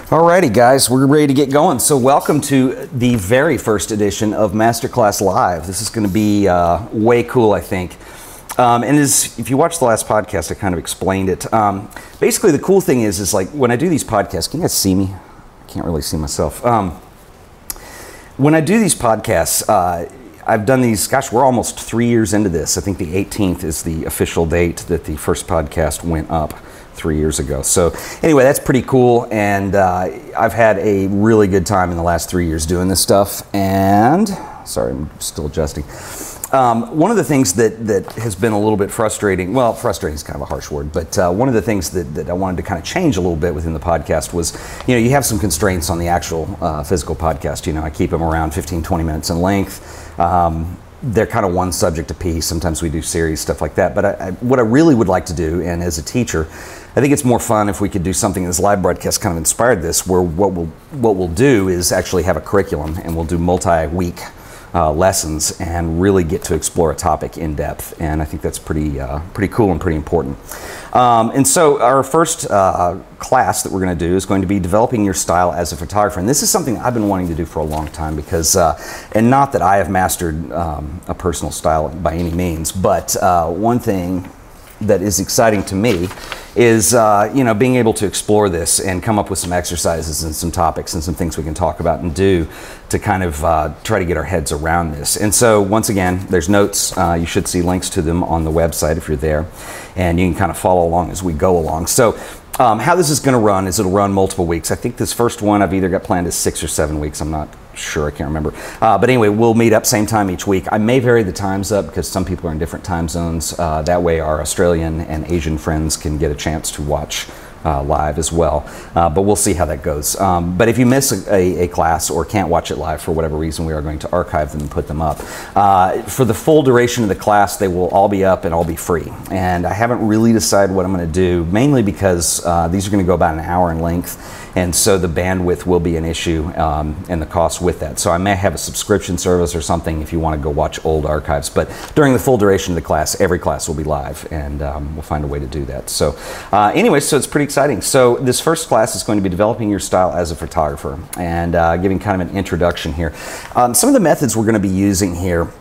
Alrighty guys, we're ready to get going. So welcome to the very first edition of Masterclass Live. This is going to be way cool, I think. If you watched the last podcast, I kind of explained it. Basically, the cool thing is like when I do these podcasts, can you guys see me? I can't really see myself. When I do these podcasts, I've done these, gosh, we're almost 3 years into this. I think the 18th is the official date that the first podcast went up 3 years ago. So anyway, that's pretty cool, and I've had a really good time in the last 3 years doing this stuff. And sorry, I'm still adjusting. One of the things that has been a little bit frustrating, well, frustrating is kind of a harsh word, but one of the things that I wanted to kind of change a little bit within the podcast was, you have some constraints on the actual physical podcast. I keep them around 15-20 minutes in length. They're kind of one subject apiece. Sometimes we do series, stuff like that. But what I really would like to do, and as a teacher, I think it's more fun if we could do something. This live broadcast kind of inspired this, where what we'll do is actually have a curriculum, and we'll do multi-week lessons and really get to explore a topic in depth. And I think that's pretty cool and pretty important. And so our first class that we're going to do is going to be developing your style as a photographer. And this is something I've been wanting to do for a long time because, and not that I have mastered a personal style by any means, but one thing that is exciting to me is being able to explore this and come up with some exercises and some topics and some things we can talk about and do to kind of try to get our heads around this. And so once again, there's notes. You should see links to them on the website if you're there, and you can kind of follow along as we go along. So how this is going to run is it'll run multiple weeks. I think this first one I've either got planned as 6 or 7 weeks. I'm not sure, I can't remember. But anyway, we'll meet up same time each week. I may vary the times up because some people are in different time zones. That way our Australian and Asian friends can get a chance to watch live as well. But we'll see how that goes. But if you miss a class or can't watch it live for whatever reason, we are going to archive them and put them up. For the full duration of the class, they will all be up and all be free. And I haven't really decided what I'm going to do, mainly because these are going to go about an hour in length. And so the bandwidth will be an issue and the cost with that. So I may have a subscription service or something if you want to go watch old archives. But during the full duration of the class, every class will be live, and we'll find a way to do that. So anyway, so it's pretty exciting. So this first class is going to be developing your style as a photographer and giving kind of an introduction here. Some of the methods we're going to be using here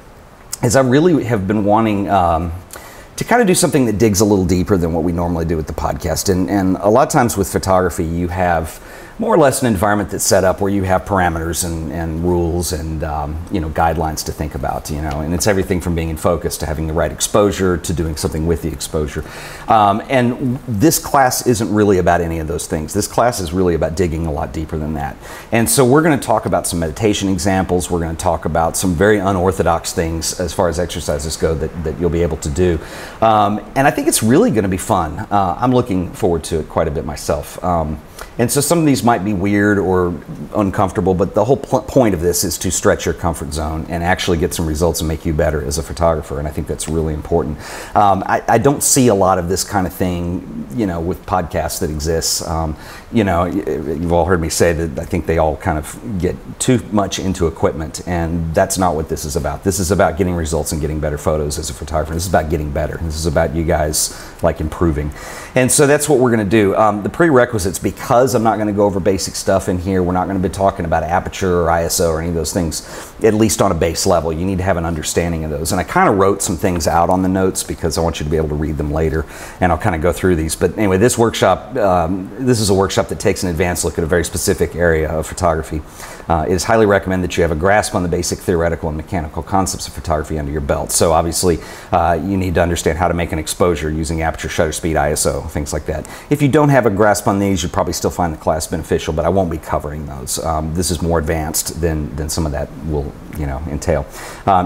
is I really have been wanting to kind of do something that digs a little deeper than what we normally do with the podcast. And a lot of times with photography, you have more or less an environment that's set up where you have parameters and rules and guidelines to think about, and it's everything from being in focus to having the right exposure to doing something with the exposure. And this class isn't really about any of those things. This class is really about digging a lot deeper than that. And so we're going to talk about some meditation examples. We're going to talk about some very unorthodox things as far as exercises go that you'll be able to do. And I think it's really going to be fun. I'm looking forward to it quite a bit myself. And so some of these might be weird or uncomfortable, but the whole point of this is to stretch your comfort zone and actually get some results and make you better as a photographer. And I think that's really important. I don't see a lot of this kind of thing, with podcasts that exists. You've all heard me say that I think they all kind of get too much into equipment, and that's not what this is about. This is about getting results and getting better photos as a photographer. This is about getting better. This is about you guys like improving. And so that's what we're going to do. The prerequisites, because I'm not going to go over basic stuff in here, we're not going to be talking about aperture or ISO or any of those things, at least on a base level. You need to have an understanding of those. And I kind of wrote some things out on the notes because I want you to be able to read them later, and I'll kind of go through these. But anyway, this workshop, this is a workshop that takes an advanced look at a very specific area of photography. It is highly recommended that you have a grasp on the basic theoretical and mechanical concepts of photography under your belt. So obviously, you need to understand how to make an exposure using aperture, shutter speed, ISO, things like that. If you don't have a grasp on these, you'll probably still find the class beneficial, but I won't be covering those. This is more advanced than some of that will entail.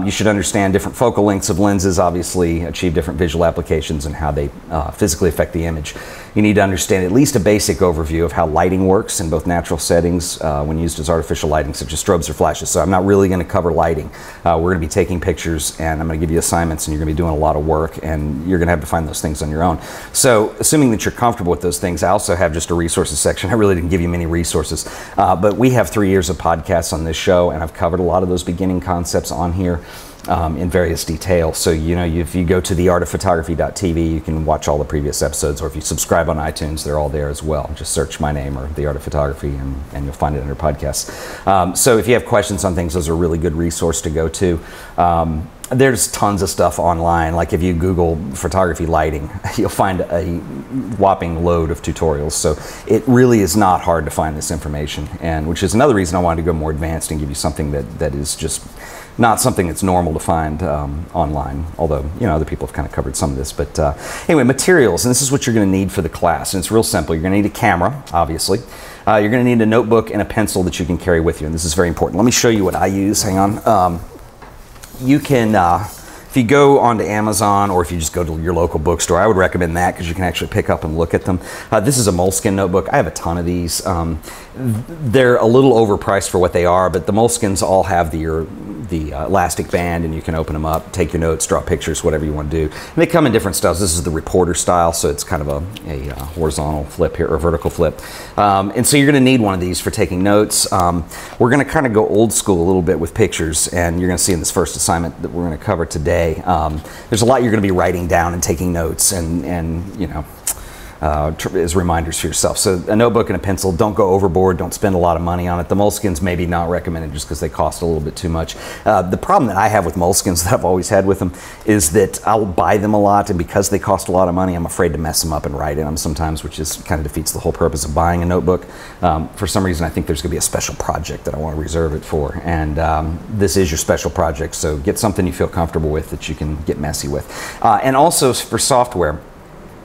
You should understand different focal lengths of lenses, obviously, achieve different visual applications and how they physically affect the image. You need to understand at least a basic overview of how lighting works in both natural settings when used as artificial lighting, such as strobes or flashes. So I'm not really going to cover lighting. We're going to be taking pictures, and I'm going to give you assignments, and you're going to be doing a lot of work, and you're going to have to find those things on your own. So assuming that you're comfortable with those things, I also have just a resources section. I really didn't give you many resources, but we have 3 years of podcasts on this show, and I've covered a lot of those beginning concepts on here. in various detail. So, you know, if you go to theartofphotography.tv, you can watch all the previous episodes, or if you subscribe on iTunes, they're all there as well. Just search my name or The Art of Photography, and you'll find it under podcasts. So if you have questions on things, those are a really good resource to go to. There's tons of stuff online. Like if you Google photography lighting, you'll find a whopping load of tutorials. So it really is not hard to find this information, and which is another reason I wanted to go more advanced and give you something that is just not something that's normal to find online, although, you know, other people have kind of covered some of this. But anyway, materials, and this is what you're going to need for the class, and it's real simple. You're going to need a camera, obviously. You're going to need a notebook and a pencil that you can carry with you, and this is very important. Let me show you what I use. Hang on. You can, if you go onto Amazon, or if you just go to your local bookstore, I would recommend that because you can actually pick up and look at them. This is a Moleskine notebook. I have a ton of these. They're a little overpriced for what they are, but the Moleskines all have the elastic band, and you can open them up, take your notes, draw pictures, whatever you want to do. And they come in different styles. This is the reporter style, so it's kind of a horizontal flip here, or vertical flip. And so you're going to need one of these for taking notes. We're going to kind of go old school a little bit with pictures, and you're going to see in this first assignment that we're going to cover today. There's a lot you're going to be writing down and taking notes, and you know, as reminders for yourself. So a notebook and a pencil. Don't go overboard. Don't spend a lot of money on it. The Moleskines maybe not recommended just because they cost a little bit too much. The problem that I have with Moleskines, that I've always had with them, is that I'll buy them a lot, and because they cost a lot of money, I'm afraid to mess them up and write in them sometimes, which is kind of defeats the whole purpose of buying a notebook. For some reason, I think there's going to be a special project that I want to reserve it for, and this is your special project, so get something you feel comfortable with that you can get messy with. And also for software,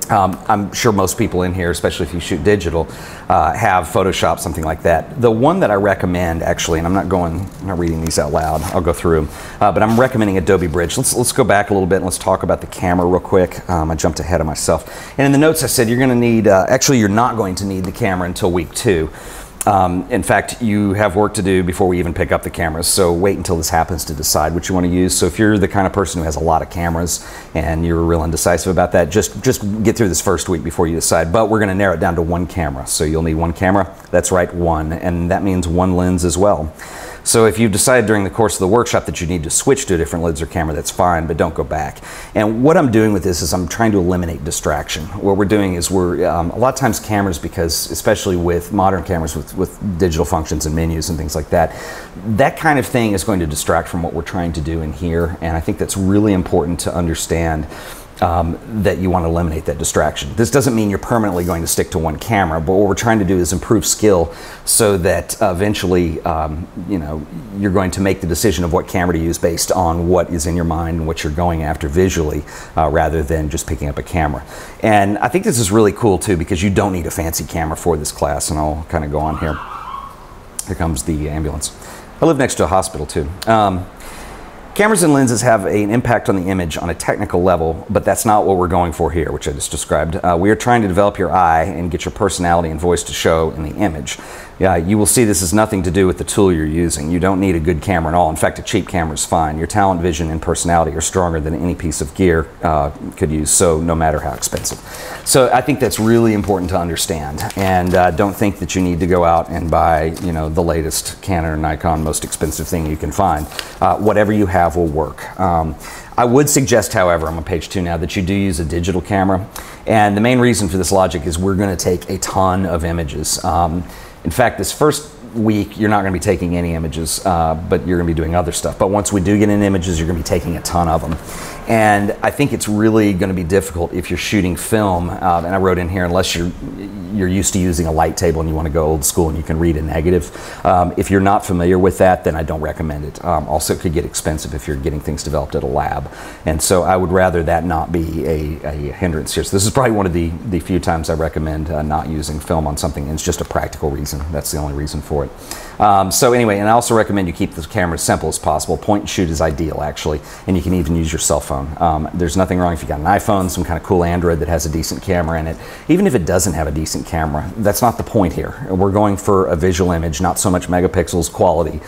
I'm sure most people in here, especially if you shoot digital, have Photoshop, something like that. The one that I recommend, actually, and I'm not reading these out loud, I'll go through them, but I'm recommending Adobe Bridge. Let's go back a little bit and let's talk about the camera real quick. I jumped ahead of myself. And in the notes I said you're going to need, actually you're not going to need the camera until week 2. In fact, you have work to do before we even pick up the cameras, so wait until this happens to decide what you want to use. So if you're the kind of person who has a lot of cameras and you're real indecisive about that, just get through this first week before you decide. But we're going to narrow it down to 1 camera. So you'll need 1 camera. That's right, 1. And that means 1 lens as well. So if you've decided during the course of the workshop that you need to switch to a different lens or camera, that's fine, but don't go back. And what I'm doing with this is I'm trying to eliminate distraction. What we're doing is a lot of times cameras, because especially with modern cameras with digital functions and menus and things like that, that kind of thing is going to distract from what we're trying to do in here. And I think that's really important to understand. That you want to eliminate that distraction. This doesn't mean you're permanently going to stick to 1 camera, but what we're trying to do is improve skill so that eventually you know, you're going to make the decision of what camera to use based on what is in your mind and what you're going after visually, rather than just picking up a camera. And I think this is really cool too, because you don't need a fancy camera for this class, and I'll kind of go on here. Here comes the ambulance. I live next to a hospital too. Cameras and lenses have an impact on the image on a technical level, but that's not what we're going for here, which I just described. We are trying to develop your eye and get your personality and voice to show in the image. You will see this has nothing to do with the tool you're using. You don't need a good camera at all. In fact, a cheap camera is fine. Your talent, vision, and personality are stronger than any piece of gear could use, so no matter how expensive. So I think that's really important to understand, and don't think that you need to go out and buy, you know, the latest Canon or Nikon, most expensive thing you can find. Whatever you have will work. I would suggest, however, I'm on page 2 now, that you do use a digital camera, and the main reason for this logic is we're going to take a ton of images. In fact, this first week you're not going to be taking any images, but you're going to be doing other stuff. But once we do get in images, you're going to be taking a ton of them. And I think it's really going to be difficult if you're shooting film, and I wrote in here, unless you're used to using a light table and you want to go old school and you can read a negative. If you're not familiar with that, then I don't recommend it. Also, it could get expensive if you're getting things developed at a lab. And so I would rather that not be a hindrance here. So this is probably one of the few times I recommend not using film on something, and it's just a practical reason. That's the only reason for it. So anyway, and I also recommend you keep the camera as simple as possible. Point and shoot is ideal, actually, and you can even use your cell phone. There's nothing wrong if you got an iPhone, some kind of cool Android that has a decent camera in it. Even if it doesn't have a decent camera, that's not the point here. We're going for a visual image, not so much megapixels, quality.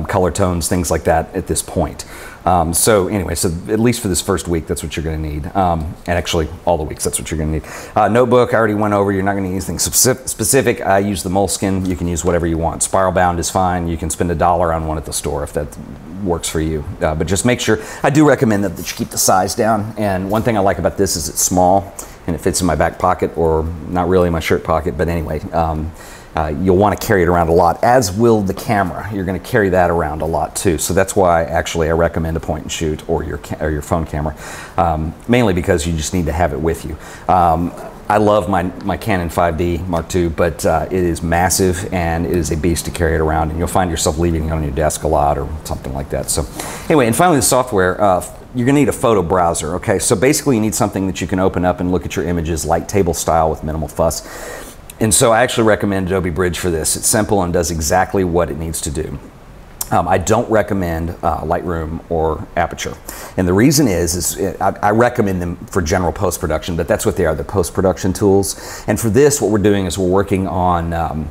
color tones, things like that at this point. So anyway, so at least for this first week, that's what you're going to need. And actually, all the weeks, that's what you're going to need. Notebook, I already went over. You're not going to need anything specific. I use the Moleskine. You can use whatever you want. Spiral bound is fine. You can spend $1 on one at the store if that works for you. But just make sure, I do recommend that you keep the size down. And one thing I like about this is it's small and it fits in my back pocket, or not really in my shirt pocket, but anyway. You'll want to carry it around a lot, as will the camera. You're going to carry that around a lot too. So that's why actually I recommend a point and shoot or your phone camera, mainly because you just need to have it with you. I love my Canon 5D Mark II, but it is massive and it is a beast to carry it around, and you'll find yourself leaving it on your desk a lot or something like that. So anyway, and finally the software. You're going to need a photo browser. Okay, so basically you need something that you can open up and look at your images light table style with minimal fuss. And so I actually recommend Adobe Bridge for this. It's simple and does exactly what it needs to do. I don't recommend Lightroom or Aperture. And the reason is I recommend them for general post-production, but that's what they are, the post-production tools. And for this, what we're doing is we're working on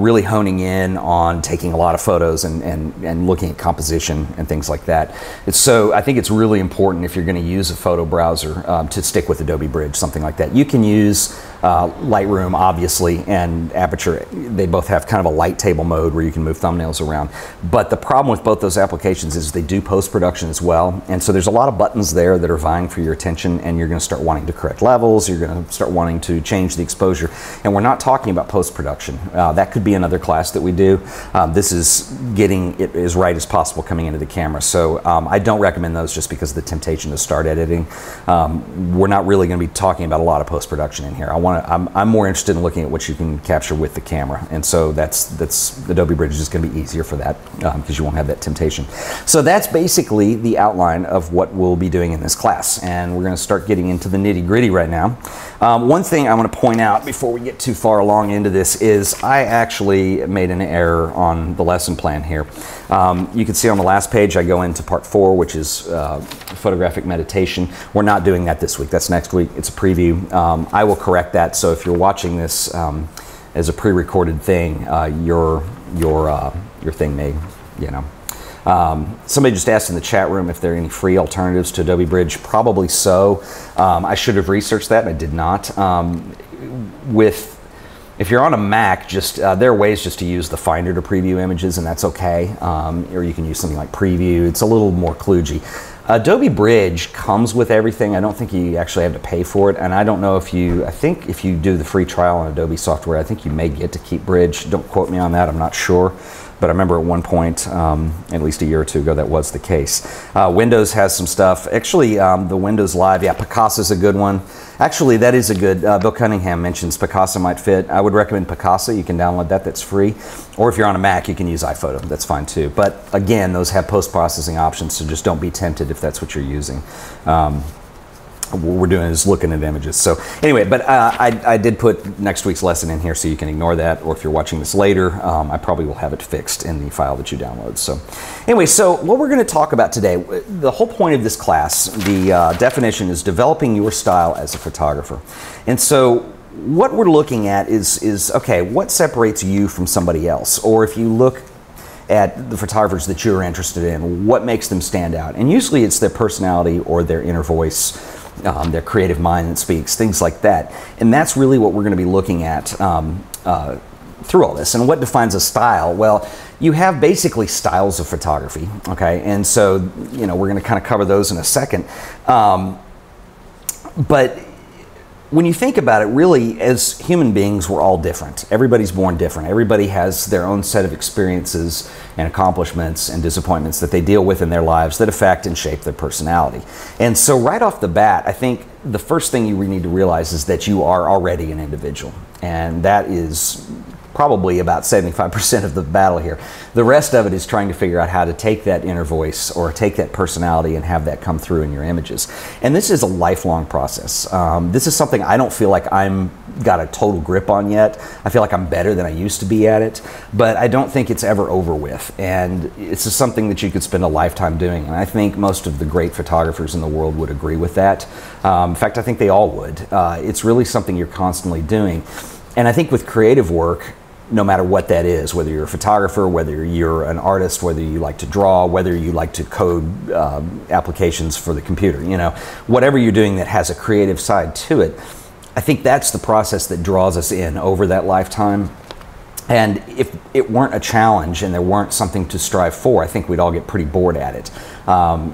really honing in on taking a lot of photos and looking at composition and things like that. So I think it's really important if you're going to use a photo browser to stick with Adobe Bridge, something like that. You can use Lightroom, obviously, and Aperture. They both have kind of a light table mode where you can move thumbnails around. But the problem with both those applications is they do post-production as well. And so there's a lot of buttons there that are vying for your attention, and you're going to start wanting to correct levels. You're going to start wanting to change the exposure. And we're not talking about post-production. That could be another class that we do. This is getting it as right as possible coming into the camera. So I don't recommend those just because of the temptation to start editing. We're not really going to be talking about a lot of post-production in here. I'm more interested in looking at what you can capture with the camera, and so that's Adobe Bridge is just going to be easier for that because you won't have that temptation. So that's basically the outline of what we'll be doing in this class, and we're going to start getting into the nitty-gritty right now. One thing I want to point out before we get too far along into this is I actually made an error on the lesson plan here. You can see on the last page I go into part 4, which is photographic meditation. We're not doing that this week. That's next week. It's a preview. I will correct that. So if you're watching this as a pre-recorded thing, your thing may, you know. Somebody just asked in the chat room if there are any free alternatives to Adobe Bridge. Probably so. I should have researched that, and I did not. If you're on a Mac, there are ways just to use the Finder to preview images, and that's okay. Or you can use something like Preview. It's a little more kludgy. Adobe Bridge comes with everything. I don't think you actually have to pay for it, and I don't know if I think if you do the free trial on Adobe software, I think you may get to keep Bridge. Don't quote me on that, I'm not sure. But I remember at one point, at least a year or two ago, that was the case. Windows has some stuff. Actually, the Windows Live, yeah, Picasa's a good one. Actually, that is a good, Bill Cunningham mentions Picasa might fit. I would recommend Picasa. You can download that, that's free. Or if you're on a Mac, you can use iPhoto, that's fine too. But again, those have post-processing options, so just don't be tempted if that's what you're using. What we're doing is looking at images. So anyway, but I did put next week's lesson in here so you can ignore that, or if you're watching this later, I probably will have it fixed in the file that you download. So anyway, so what we're going to talk about today, the whole point of this class, the definition is developing your style as a photographer. And so what we're looking at is okay, what separates you from somebody else? Or if you look at the photographers that you're interested in, what makes them stand out? And usually it's their personality or their inner voice, their creative mind that speaks, things like that. And that's really what we're going to be looking at through all this. And what defines a style? Well, you have basically styles of photography, okay? And so, you know, we're going to kind of cover those in a second. But when you think about it, really, as human beings, we're all different. Everybody's born different. Everybody has their own set of experiences and accomplishments and disappointments that they deal with in their lives that affect and shape their personality. And so right off the bat, I think the first thing you need to realize is that you are already an individual. And that is probably about 75% of the battle here. The rest of it is trying to figure out how to take that inner voice or take that personality and have that come through in your images. And this is a lifelong process. This is something I don't feel like I'm got a total grip on yet. I feel like I'm better than I used to be at it, but I don't think it's ever over with. And it's just something that you could spend a lifetime doing. And I think most of the great photographers in the world would agree with that. In fact, I think they all would. It's really something you're constantly doing. And I think with creative work, no matter what that is, whether you're a photographer, whether you're an artist, whether you like to draw, whether you like to code applications for the computer, you know, whatever you're doing that has a creative side to it, I think that's the process that draws us in over that lifetime. And if it weren't a challenge and there weren't something to strive for, I think we'd all get pretty bored at it.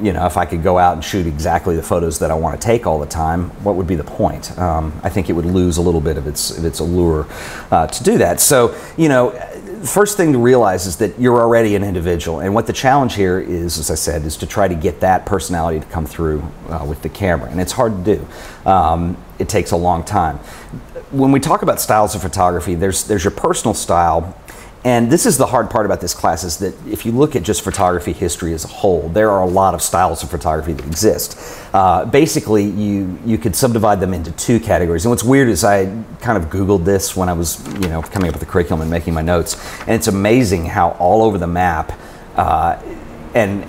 You know, if I could go out and shoot exactly the photos that I want to take all the time, what would be the point? I think it would lose a little bit of its allure to do that. So, you know, first thing to realize is that you're already an individual, and what the challenge here is, as I said, is to try to get that personality to come through with the camera, and it's hard to do. It takes a long time. When we talk about styles of photography, there's your personal style, and this is the hard part about this class, is that if you look at just photography history as a whole, there are a lot of styles of photography that exist. Basically, you could subdivide them into two categories. And what's weird is I kind of Googled this when I was, you know, coming up with the curriculum and making my notes, and it's amazing how all over the map, and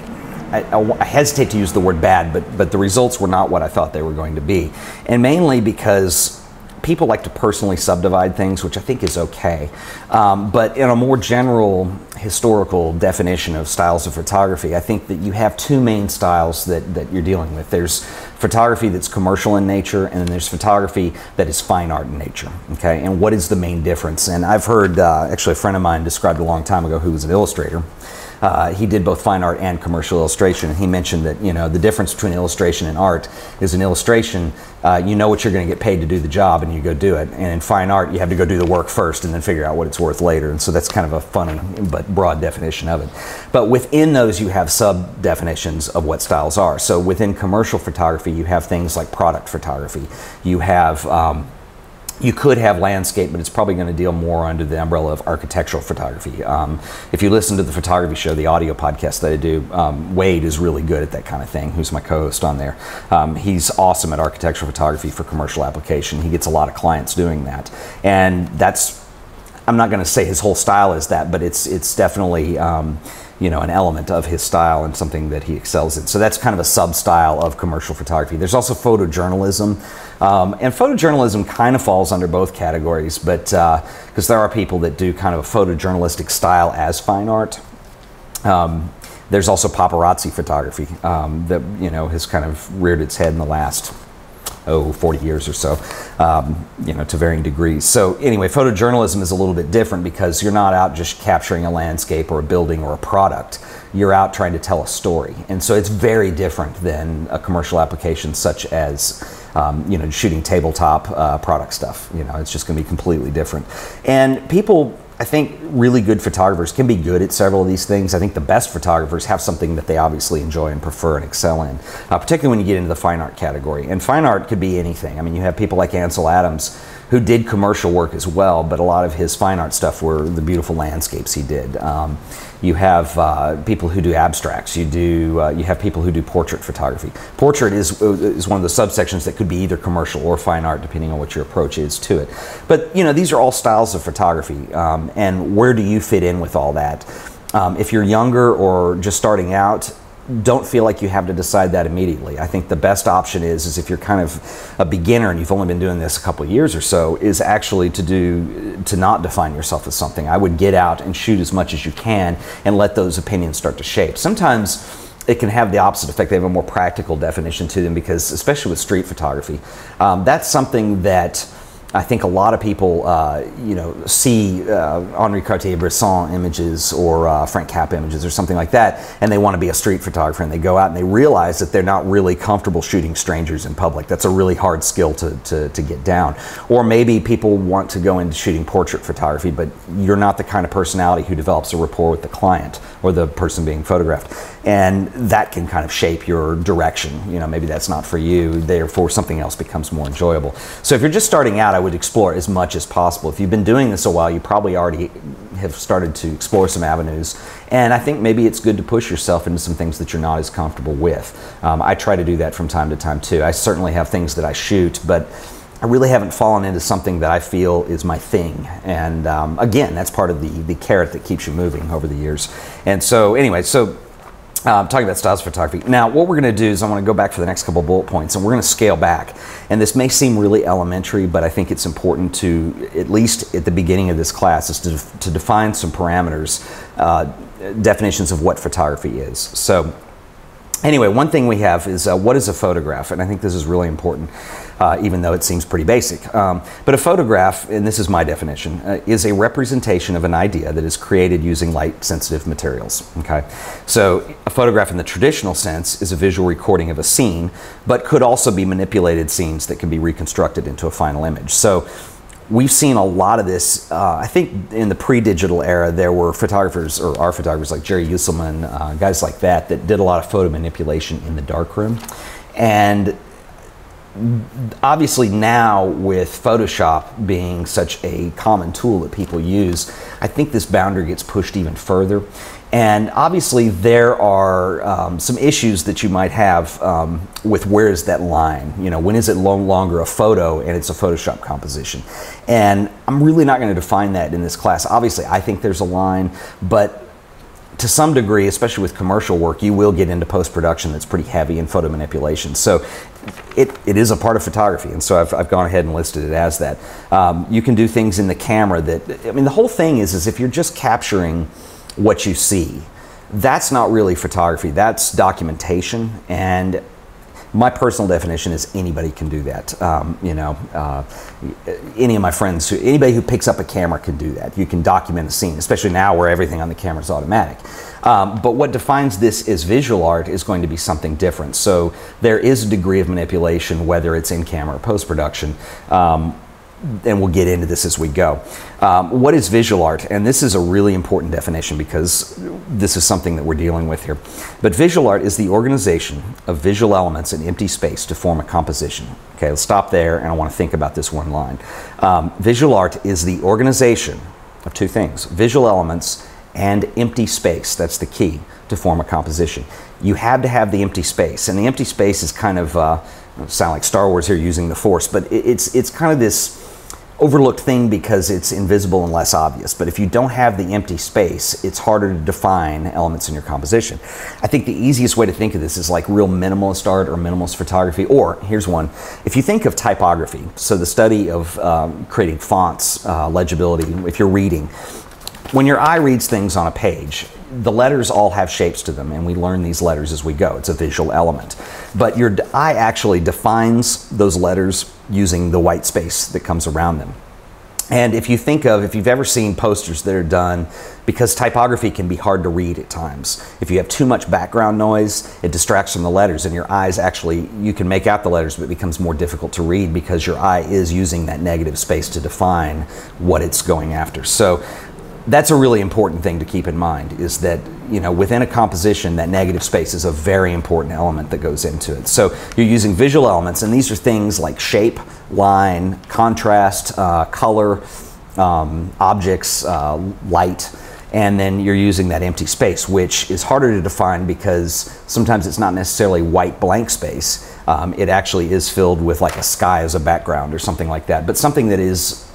I hesitate to use the word bad, but the results were not what I thought they were going to be. And mainly because people like to personally subdivide things, which I think is okay. But in a more general historical definition of styles of photography, I think that you have two main styles that you're dealing with. There's photography that's commercial in nature, and then there's photography that is fine art in nature, okay? And what is the main difference? And I've heard, actually a friend of mine described a long time ago who was an illustrator. He did both fine art and commercial illustration, and he mentioned that, you know, the difference between illustration and art is in illustration, you know what you're going to get paid to do the job and you go do it, and in fine art you have to go do the work first and then figure out what it's worth later. And so that's kind of a funny but broad definition of it. But within those you have sub definitions of what styles are. So within commercial photography you have things like product photography. You have you could have landscape, but it's probably going to deal more under the umbrella of architectural photography. If you listen to the photography show, the audio podcast that I do, Wade is really good at that kind of thing, who's my co-host on there. He's awesome at architectural photography for commercial application. He gets a lot of clients doing that. And that's, I'm not going to say his whole style is that, but it's definitely you know, an element of his style and something that he excels in. So that's kind of a sub-style of commercial photography. There's also photojournalism, and photojournalism kind of falls under both categories, but because there are people that do kind of a photojournalistic style as fine art. There's also paparazzi photography that, you know, has kind of reared its head in the last 40 years or so, you know, to varying degrees. So anyway, photojournalism is a little bit different because you're not out just capturing a landscape or a building or a product. You're out trying to tell a story. And so it's very different than a commercial application such as, you know, shooting tabletop product stuff. You know, it's just going to be completely different. And people, I think really good photographers can be good at several of these things. I think the best photographers have something that they obviously enjoy and prefer and excel in, particularly when you get into the fine art category. And fine art could be anything. I mean, you have people like Ansel Adams who did commercial work as well, but a lot of his fine art stuff were the beautiful landscapes he did. You have people who do abstracts. You have people who do portrait photography. Portrait is one of the subsections that could be either commercial or fine art, depending on what your approach is to it. But you know, these are all styles of photography, and where do you fit in with all that? If you're younger or just starting out, don't feel like you have to decide that immediately. I think the best option is if you're kind of a beginner and you've only been doing this a couple of years or so, is actually to not define yourself as something. I would get out and shoot as much as you can and let those opinions start to shape. Sometimes it can have the opposite effect. They have a more practical definition to them because, especially with street photography, that's something that I think a lot of people, you know, see Henri Cartier-Bresson images or Frank Capra images or something like that, and they want to be a street photographer, and they go out and they realize that they're not really comfortable shooting strangers in public. That's a really hard skill to get down. Or maybe people want to go into shooting portrait photography, but you're not the kind of personality who develops a rapport with the client or the person being photographed. And that can kind of shape your direction. You know, maybe that's not for you, therefore something else becomes more enjoyable. So if you're just starting out, I would explore as much as possible. If you've been doing this a while, you probably already have started to explore some avenues. And I think maybe it's good to push yourself into some things that you're not as comfortable with. I try to do that from time to time too. I certainly have things that I shoot, but I really haven't fallen into something that I feel is my thing. And again, that's part of the carrot that keeps you moving over the years. And so anyway, so Talking about styles of photography. Now, what we're going to do is I want to go back for the next couple bullet points, and we're going to scale back. And this may seem really elementary, but I think it's important to, at least at the beginning of this class, is to define some parameters, definitions of what photography is. So anyway, one thing we have is what is a photograph? And I think this is really important, even though it seems pretty basic. But a photograph, and this is my definition, is a representation of an idea that is created using light-sensitive materials. Okay, so a photograph in the traditional sense is a visual recording of a scene, but could also be manipulated scenes that can be reconstructed into a final image. So we've seen a lot of this. I think in the pre-digital era, there were photographers, or are photographers like Jerry Uselman, guys like that did a lot of photo manipulation in the darkroom. And obviously now, with Photoshop being such a common tool that people use, I think this boundary gets pushed even further. And obviously there are some issues that you might have with where is that line. You know, when is it no longer a photo and it's a Photoshop composition? And I'm really not going to define that in this class. Obviously, I think there's a line, but to some degree, especially with commercial work, you will get into post-production that's pretty heavy in photo manipulation. So it is a part of photography, and so I've gone ahead and listed it as that. You can do things in the camera that, I mean, the whole thing is if you're just capturing what you see, that's not really photography, that's documentation. And my personal definition is anybody can do that. Any of my friends, anybody who picks up a camera can do that. You can document a scene, especially now where everything on the camera is automatic. But what defines this as visual art is going to be something different. So there is a degree of manipulation, whether it's in camera or post-production. And we'll get into this as we go. What is visual art? And this is a really important definition because this is something that we're dealing with here. But visual art is the organization of visual elements in empty space to form a composition. Okay, let's stop there, and I want to think about this one line. Visual art is the organization of two things: visual elements and empty space. That's the key to form a composition. You have to have the empty space, and the empty space is kind of sound like Star Wars here using the Force, but it's kind of this overlooked thing because it's invisible and less obvious. But if you don't have the empty space, it's harder to define elements in your composition. I think the easiest way to think of this is like real minimalist art or minimalist photography. Or here's one: if you think of typography, so the study of creating fonts, legibility, if you're reading, when your eye reads things on a page, the letters all have shapes to them, and we learn these letters as we go. It's a visual element. But your eye actually defines those letters using the white space that comes around them. And if you think of, if you've ever seen posters that are done, because typography can be hard to read at times. If you have too much background noise, it distracts from the letters, and your eyes actually, you can make out the letters, but it becomes more difficult to read because your eye is using that negative space to define what it's going after. So that's a really important thing to keep in mind, is that, you know, within a composition, that negative space is a very important element that goes into it. So you're using visual elements, and these are things like shape, line, contrast, color, objects, light, and then you're using that empty space, which is harder to define because sometimes it's not necessarily white blank space. It actually is filled with like a sky as a background or something like that, but something that is,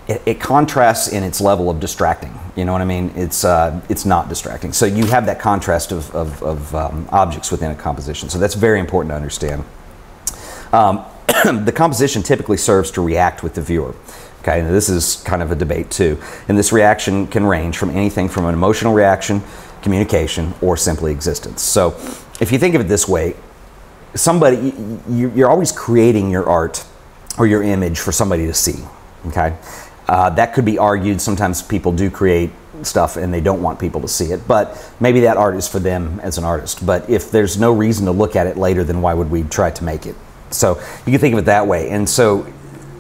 it contrasts in its level of distracting. You know what I mean? It's not distracting. So you have that contrast of objects within a composition. So that's very important to understand. The composition typically serves to react with the viewer. Okay, and this is kind of a debate too. And this reaction can range from anything from an emotional reaction, communication, or simply existence. So if you think of it this way, you're always creating your art or your image for somebody to see. Okay. That could be argued. Sometimes people do create stuff and they don't want people to see it, but maybe that art is for them as an artist. But if there's no reason to look at it later, then why would we try to make it? So you can think of it that way. And so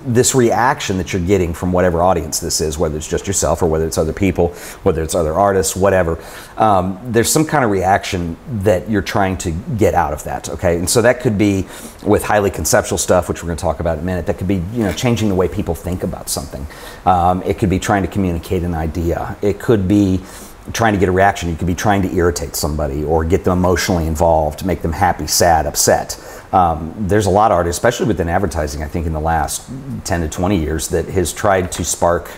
this reaction that you're getting from whatever audience this is, whether it's just yourself or whether it's other people, whether it's other artists, whatever, there's some kind of reaction that you're trying to get out of that, okay? And so that could be with highly conceptual stuff, which we're going to talk about in a minute. That could be, you know, changing the way people think about something. It could be trying to communicate an idea. It could be trying to get a reaction. You could be trying to irritate somebody or get them emotionally involved, make them happy, sad, upset. There's a lot of art, especially within advertising, I think in the last 10 to 20 years, that has tried to spark,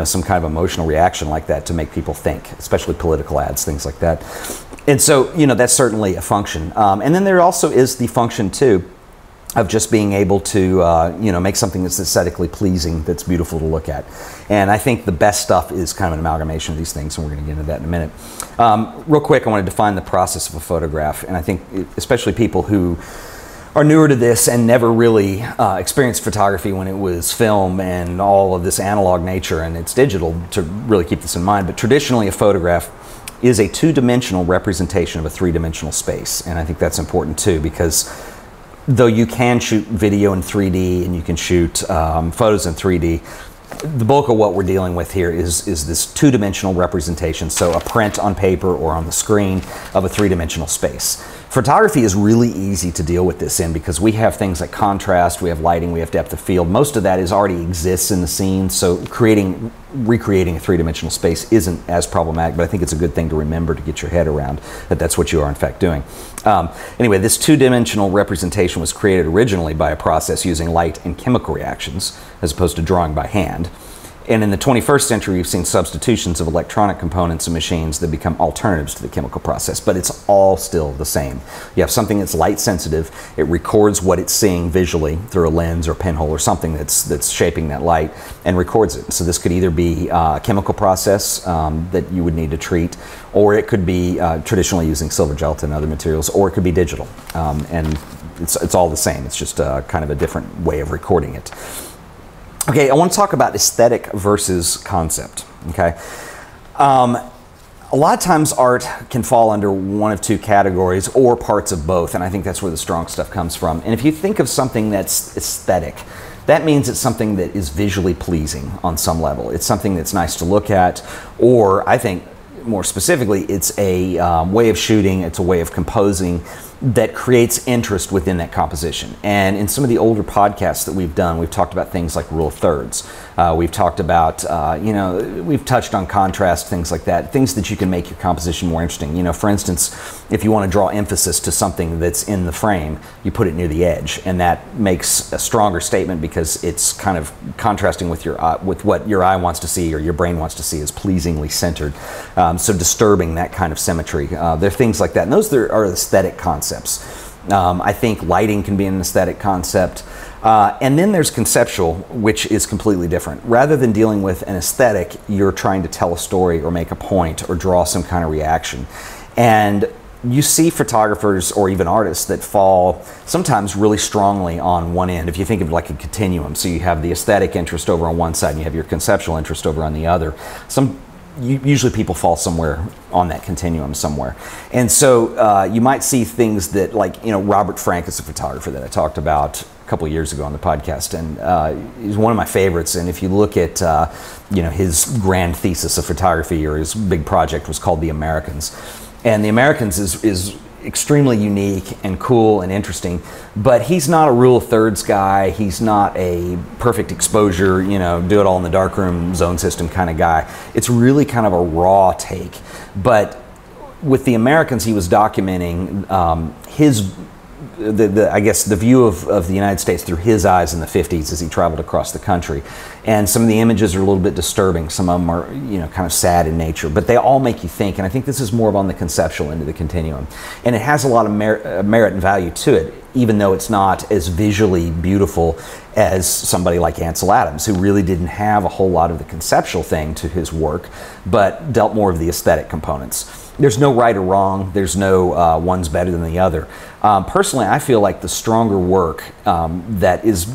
some kind of emotional reaction like that to make people think, especially political ads, things like that. And so, that's certainly a function. And then there also is the function too of just being able to, make something that's aesthetically pleasing, that's beautiful to look at. And I think the best stuff is kind of an amalgamation of these things, and we're going to get into that in a minute. Real quick, I want to define the process of a photograph, and I think especially people who are newer to this and never really experienced photography when it was film and all of this analog nature, and it's digital, to really keep this in mind. But traditionally, a photograph is a two-dimensional representation of a three-dimensional space, and I think that's important too, because though you can shoot video in 3D and you can shoot photos in 3D, the bulk of what we're dealing with here is this two-dimensional representation, so a print on paper or on the screen of a three-dimensional space. Photography is really easy to deal with this in, because we have things like contrast, we have lighting, we have depth of field. Most of that already exists in the scene, so recreating a three-dimensional space isn't as problematic, but I think it's a good thing to remember to get your head around that that's what you are in fact doing. Anyway, this two-dimensional representation was created originally by a process using light and chemical reactions as opposed to drawing by hand. And in the 21st century, we've seen substitutions of electronic components and machines that become alternatives to the chemical process, but it's all still the same. You have something that's light sensitive, it records what it's seeing visually through a lens or pinhole or something that's shaping that light, and records it. So this could either be a chemical process that you would need to treat, or it could be traditionally using silver gelatin and other materials, or it could be digital. And it's all the same, it's just kind of a different way of recording it. Okay, I want to talk about aesthetic versus concept, okay? A lot of times art can fall under one of two categories or parts of both, and I think that's where the strong stuff comes from. And if you think of something that's aesthetic, that means it's something that is visually pleasing on some level. It's something that's nice to look at, or I think more specifically, it's a way of shooting, it's a way of composing that creates interest within that composition. And in some of the older podcasts that we've done, we've talked about things like rule of thirds. We've talked about, we've touched on contrast, things like that, things that you can make your composition more interesting. For instance, if you want to draw emphasis to something that's in the frame, you put it near the edge, and that makes a stronger statement because it's kind of contrasting with with what your eye wants to see or your brain wants to see is pleasingly centered. So disturbing that kind of symmetry. There are things like that, and those are aesthetic concepts. I think lighting can be an aesthetic concept. And then there's conceptual, which is completely different. Rather than dealing with an aesthetic, you're trying to tell a story or make a point or draw some kind of reaction. And you see photographers or even artists that fall sometimes really strongly on one end. If you think of like a continuum, so you have the aesthetic interest over on one side and you have your conceptual interest over on the other. Usually people fall somewhere on that continuum somewhere. And so you might see things that, like, Robert Frank is a photographer that I talked about a couple of years ago on the podcast, and he's one of my favorites. And if you look at his grand thesis of photography, or his big project was called The Americans. And The Americans is extremely unique and cool and interesting, but he's not a rule of thirds guy. He's not a perfect exposure, do it all in the darkroom zone system kind of guy. It's really kind of a raw take. But with The Americans, he was documenting I guess the view of the United States through his eyes in the 50s as he traveled across the country. And some of the images are a little bit disturbing. Some of them are, kind of sad in nature, but they all make you think. And I think this is more on the conceptual end of the continuum. And it has a lot of merit and value to it, even though it's not as visually beautiful as somebody like Ansel Adams, who really didn't have a whole lot of the conceptual thing to his work, but dealt more of the aesthetic components. There's no right or wrong. There's no one's better than the other. Personally, I feel like the stronger work that is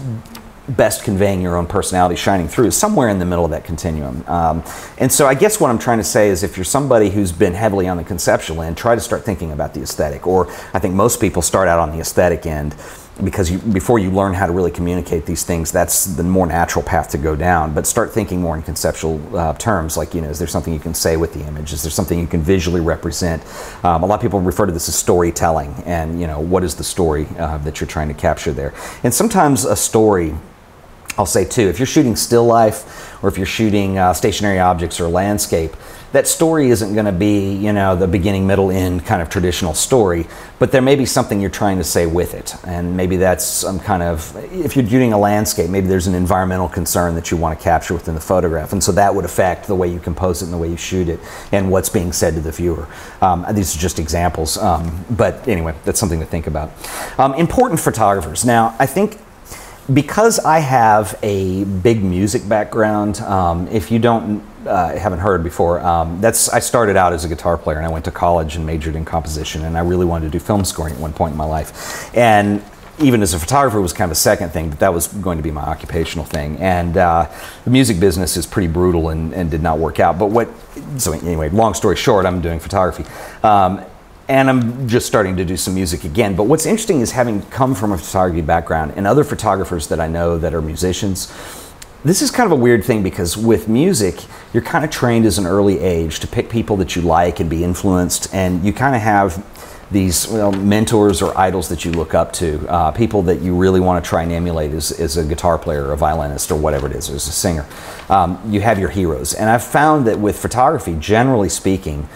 best conveying your own personality shining through is somewhere in the middle of that continuum. And so I guess what I'm trying to say is, if you're somebody who's been heavily on the conceptual end, try to start thinking about the aesthetic. Or I think most people start out on the aesthetic end, because before you learn how to really communicate these things, that's the more natural path to go down. But start thinking more in conceptual terms, like, is there something you can say with the image? Is there something you can visually represent? A lot of people refer to this as storytelling, and what is the story that you're trying to capture there? And sometimes a story, I'll say too, if you're shooting still life, or if you're shooting stationary objects or landscape, that story isn't going to be, you know, the beginning, middle, end kind of traditional story, but there may be something you're trying to say with it. And maybe that's some kind of, if you're doing a landscape, maybe there's an environmental concern that you want to capture within the photograph. And so that would affect the way you compose it and the way you shoot it and what's being said to the viewer. These are just examples. But anyway, that's something to think about. Important photographers. Now, I think because I have a big music background, if you haven't heard before, I started out as a guitar player, and I went to college and majored in composition, and I really wanted to do film scoring at one point in my life. And even as a photographer, it was kind of a second thing, but that was going to be my occupational thing. And the music business is pretty brutal and did not work out. So anyway, long story short, I'm doing photography. And I'm just starting to do some music again. But what's interesting is, having come from a photography background and other photographers that I know that are musicians, this is kind of a weird thing, because with music, you're kind of trained as an early age to pick people that you like and be influenced, and you kind of have these mentors or idols that you look up to, people that you really want to try and emulate as a guitar player or a violinist or whatever it is, or as a singer. You have your heroes. And I've found that with photography, generally speaking,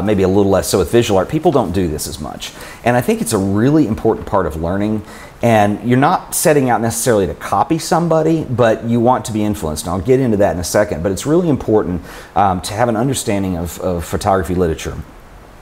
maybe a little less so with visual art, people don't do this as much. And I think it's a really important part of learning. And you're not setting out necessarily to copy somebody, but you want to be influenced. And I'll get into that in a second. But it's really important to have an understanding of photography literature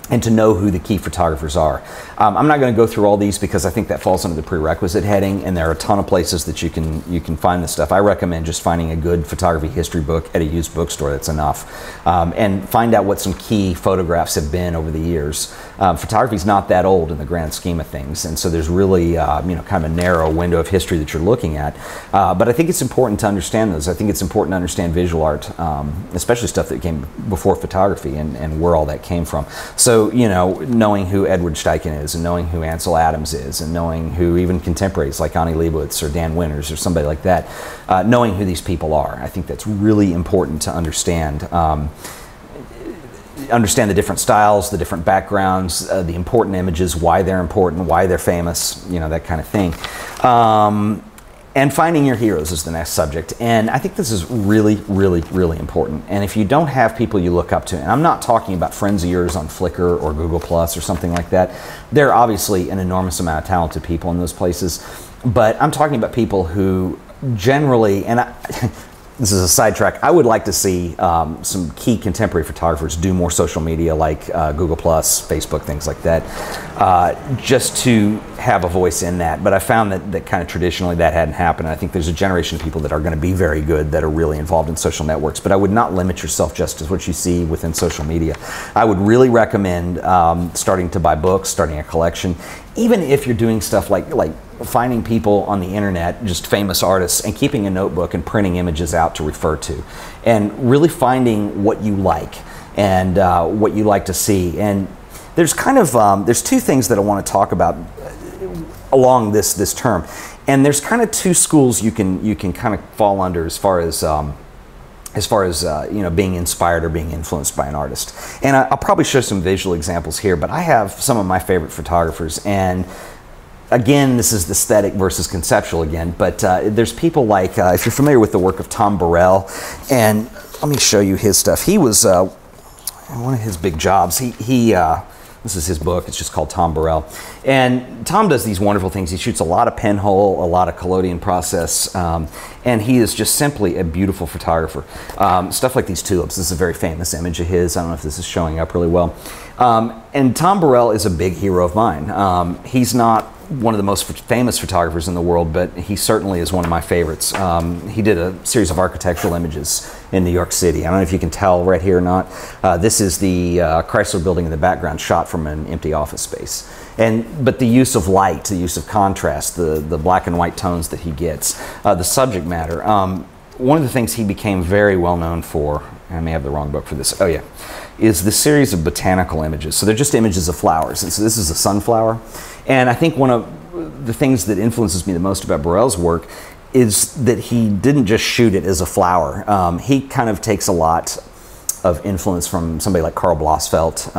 and to know who the key photographers are. I'm not going to go through all these, because I think that falls under the prerequisite heading, and there are a ton of places that you can find this stuff. I recommend just finding a good photography history book at a used bookstore. That's enough. And find out what some key photographs have been over the years. Photography is not that old in the grand scheme of things, and so there's really kind of a narrow window of history that you're looking at. But I think it's important to understand those. I think it's important to understand visual art, especially stuff that came before photography, and where all that came from. So, knowing who Edward Steichen is, and knowing who Ansel Adams is, and knowing who even contemporaries like Ani Leibovitz or Dan Winters or somebody like that, knowing who these people are. I think that's really important to understand. Understand the different styles, the different backgrounds, the important images, why they're important, why they're famous, that kind of thing. And finding your heroes is the next subject. And I think this is really, really, really important. And if you don't have people you look up to, and I'm not talking about friends of yours on Flickr or Google Plus or something like that. There are obviously an enormous amount of talented people in those places. But I'm talking about people who generally, this is a sidetrack, I would like to see some key contemporary photographers do more social media, like Google Plus, Facebook, things like that, just to have a voice in that. But I found that kind of traditionally that hadn't happened. I think there's a generation of people that are going to be very good, that are really involved in social networks. But I would not limit yourself just to what you see within social media. I would really recommend starting to buy books, starting a collection, even if you're doing stuff like finding people on the internet, just famous artists, and keeping a notebook and printing images out to refer to, and really finding what you like and what you like to see. And there's kind of there's two things that I want to talk about along this term, and there's kind of two schools you can kind of fall under as far as being inspired or being influenced by an artist. And I'll probably show some visual examples here, but I have some of my favorite photographers. And again, this is aesthetic versus conceptual again, but there's people like, if you're familiar with the work of Tom Burrell, and let me show you his stuff. He was, one of his big jobs, this is his book, it's just called Tom Burrell. And Tom does these wonderful things. He shoots a lot of pinhole, a lot of collodion process, and he is just simply a beautiful photographer. Stuff like these tulips, this is a very famous image of his. I don't know if this is showing up really well. And Tom Burrell is a big hero of mine. He's not one of the most famous photographers in the world, but he certainly is one of my favorites. He did a series of architectural images in New York City. I don't know if you can tell right here or not. This is the Chrysler building in the background, shot from an empty office space. But the use of light, the use of contrast, the black and white tones that he gets, the subject matter. One of the things he became very well known for, I may have the wrong book for this, oh yeah, is the series of botanical images. So they're just images of flowers. And so this is a sunflower. And I think one of the things that influences me the most about Burrell's work is that he didn't just shoot it as a flower. He kind of takes a lot of influence from somebody like Carl Blossfeldt,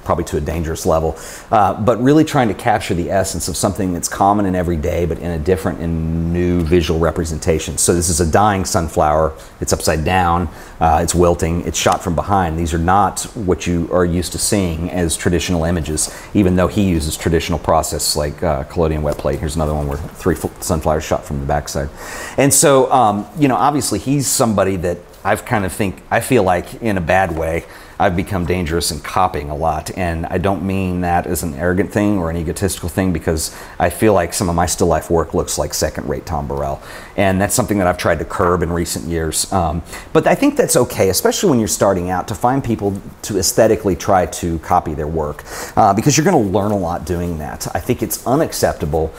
probably to a dangerous level, but really trying to capture the essence of something that's common and everyday, but in a different and new visual representation. So this is a dying sunflower. It's upside down. It's wilting. It's shot from behind. These are not what you are used to seeing as traditional images, even though he uses traditional process like collodion wet plate. Here's another one where 3 sunflowers shot from the backside. And so, you know, obviously he's somebody that I feel like in a bad way, I've become dangerous in copying a lot. And I don't mean that as an arrogant thing or an egotistical thing, because I feel like some of my still life work looks like second-rate Tom Burrell. And that's something that I've tried to curb in recent years. But I think that's okay, especially when you're starting out, to find people to aesthetically try to copy their work, because you're going to learn a lot doing that. I think it's unacceptable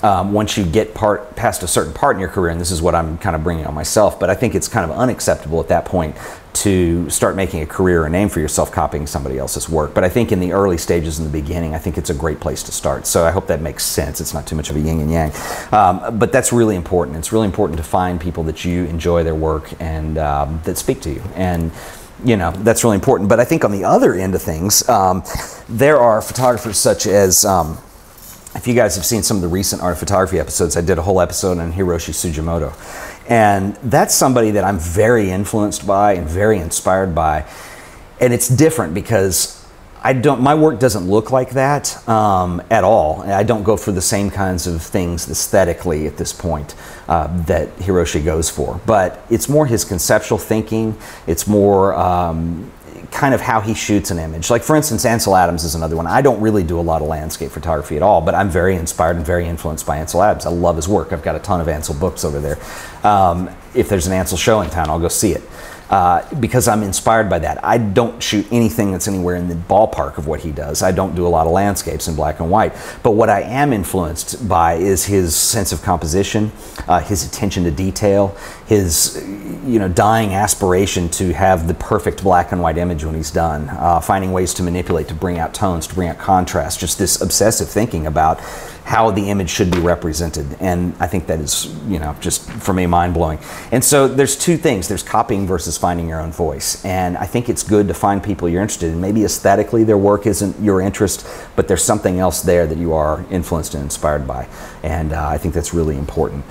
once you get past a certain part in your career, and this is what I'm kind of bringing on myself, but I think it's kind of unacceptable at that point to start making a career or a name for yourself copying somebody else's work. But I think in the early stages, in the beginning, I think it's a great place to start. So I hope that makes sense. It's not too much of a yin and yang. But that's really important. It's really important to find people that you enjoy their work and that speak to you. And you know, that's really important. But I think on the other end of things, there are photographers such as if you guys have seen some of the recent art photography episodes, I did a whole episode on Hiroshi Sugimoto. And that's somebody that I'm very influenced by and very inspired by. And it's different because my work doesn't look like that at all. I don't go for the same kinds of things aesthetically at this point that Hiroshi goes for. But it's more his conceptual thinking. It's more kind of how he shoots an image. Like, for instance, Ansel Adams is another one. I don't really do a lot of landscape photography at all, but I'm very inspired and very influenced by Ansel Adams. I love his work. I've got a ton of Ansel books over there. If there's an Ansel show in town, I'll go see it. Because I'm inspired by that. I don't shoot anything that's anywhere in the ballpark of what he does. I don't do a lot of landscapes in black and white. But what I am influenced by is his sense of composition, his attention to detail, his dying aspiration to have the perfect black and white image when he's done, finding ways to manipulate, to bring out tones, to bring out contrast, just this obsessive thinking about how the image should be represented. And I think that is, just for me, mind-blowing. And so there's two things. There's copying versus finding your own voice. And I think it's good to find people you're interested in. Maybe aesthetically their work isn't your interest, but there's something else there that you are influenced and inspired by. And I think that's really important.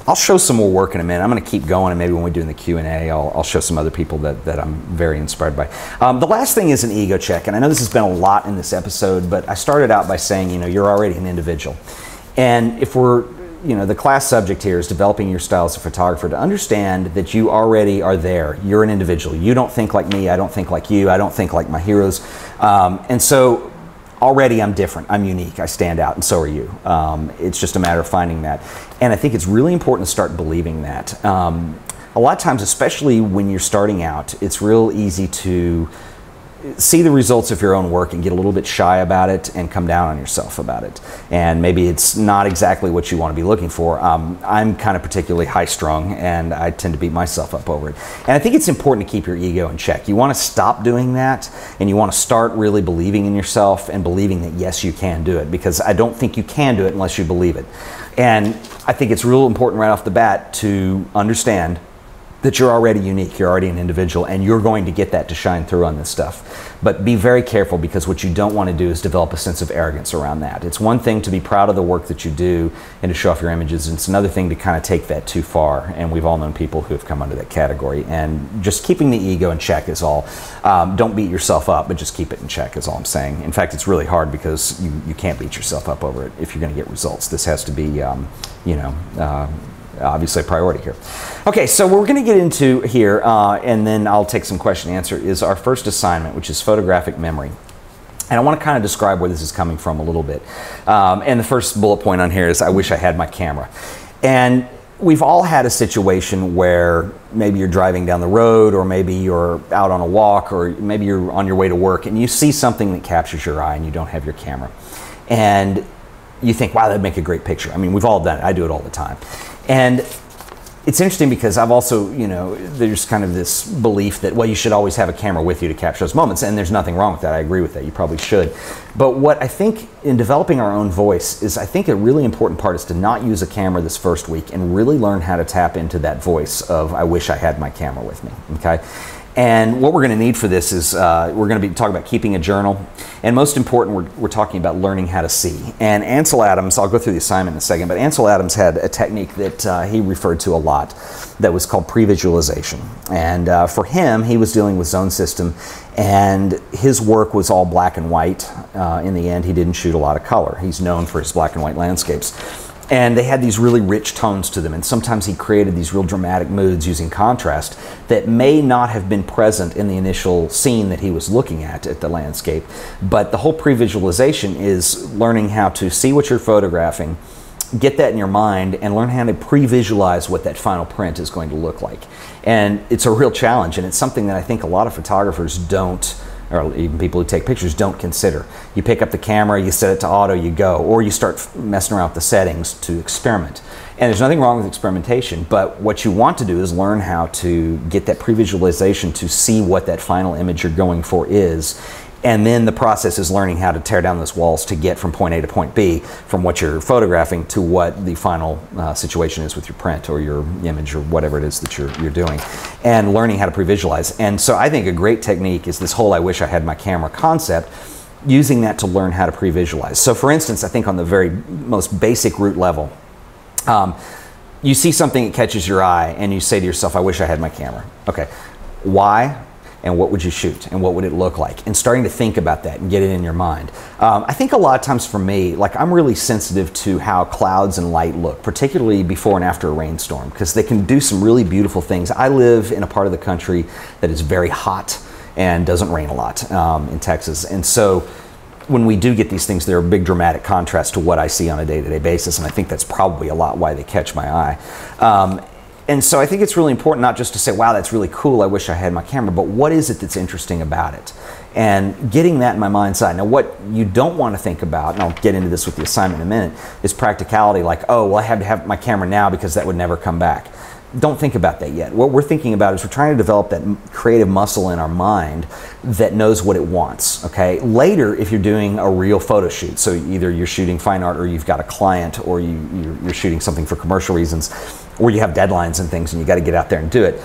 I'll show some more work in a minute. I'm going to keep going, and maybe when we do in the Q&A, I'll show some other people that I'm very inspired by. The last thing is an ego check, and I know this has been a lot in this episode, but I started out by saying, you're already an individual. And if we're, the class subject here is developing your style as a photographer, to understand that you already are there. You're an individual. You don't think like me. I don't think like you. I don't think like my heroes. And so already I'm different, I'm unique, I stand out, and so are you. It's just a matter of finding that. And I think it's really important to start believing that. A lot of times, especially when you're starting out, it's real easy to see the results of your own work and get a little bit shy about it and come down on yourself about it. And maybe it's not exactly what you want to be looking for. I'm kind of particularly high-strung, and I tend to beat myself up over it. And I think it's important to keep your ego in check. You want to stop doing that, and you want to start really believing in yourself and believing that, yes, you can do it, because I don't think you can do it unless you believe it. And I think it's real important right off the bat to understand that you're already unique, you're already an individual, and you're going to get that to shine through on this stuff. But be very careful, because what you don't want to do is develop a sense of arrogance around that. It's one thing to be proud of the work that you do and to show off your images, and it's another thing to kind of take that too far. And we've all known people who have come under that category. And just keeping the ego in check is all. Don't beat yourself up, but just keep it in check is all I'm saying. In fact, it's really hard, because you can't beat yourself up over it if you're going to get results. This has to be, obviously a priority here. Okay, so what we're going to get into here, and then I'll take some question and answer, is our first assignment, which is photographic memory. And I want to kind of describe where this is coming from a little bit. And the first bullet point on here is, I wish I had my camera. And we've all had a situation where maybe you're driving down the road, or maybe you're out on a walk, or maybe you're on your way to work, and you see something that captures your eye and you don't have your camera. And you think, wow, that'd make a great picture. I mean, we've all done it. I do it all the time. And it's interesting, because I've also, there's kind of this belief that, well, you should always have a camera with you to capture those moments, and there's nothing wrong with that. I agree with that. You probably should. But what I think in developing our own voice is, I think a really important part is to not use a camera this first week and really learn how to tap into that voice of, I wish I had my camera with me, okay? And what we're going to need for this is we're going to be talking about keeping a journal. And most important, we're talking about learning how to see. And Ansel Adams, I'll go through the assignment in a second, but Ansel Adams had a technique that he referred to a lot that was called pre-visualization. And for him, he was dealing with zone system, and his work was all black and white. In the end, he didn't shoot a lot of color. He's known for his black and white landscapes. And they had these really rich tones to them, and sometimes he created these real dramatic moods using contrast that may not have been present in the initial scene that he was looking at the landscape. But the whole pre-visualization is learning how to see what you're photographing, get that in your mind, and learn how to pre-visualize what that final print is going to look like. And it's a real challenge, and it's something that I think a lot of photographers don't, or even people who take pictures, don't consider. You pick up the camera, you set it to auto, you go, or you start messing around with the settings to experiment. And there's nothing wrong with experimentation, but what you want to do is learn how to get that pre-visualization to see what that final image you're going for is. And then the process is learning how to tear down those walls to get from point A to point B, from what you're photographing to what the final situation is with your print or your image or whatever it is that you're doing, and learning how to pre-visualize. And so I think a great technique is this whole "I wish I had my camera" concept, using that to learn how to pre-visualize. So for instance, I think on the very most basic root level, you see something that catches your eye and you say to yourself, "I wish I had my camera." Okay, why? And what would you shoot, and what would it look like? And starting to think about that and get it in your mind. I think a lot of times for me, like, I'm really sensitive to how clouds and light look, particularly before and after a rainstorm, because they can do some really beautiful things. I live in a part of the country that is very hot and doesn't rain a lot, in Texas. And so when we do get these things, they're a big dramatic contrast to what I see on a day-to-day basis, and I think that's probably a lot why they catch my eye. And so I think it's really important not just to say, wow, that's really cool, I wish I had my camera, but what is it that's interesting about it? And getting that in my mind's eye. Now, what you don't want to think about, and I'll get into this with the assignment in a minute, is practicality, like, oh, well, I have to have my camera now because that would never come back. Don't think about that yet. What we're thinking about is we're trying to develop that creative muscle in our mind that knows what it wants, okay? Later, if you're doing a real photo shoot, so either you're shooting fine art or you've got a client or you're shooting something for commercial reasons, or you have deadlines and things and you got to get out there and do it,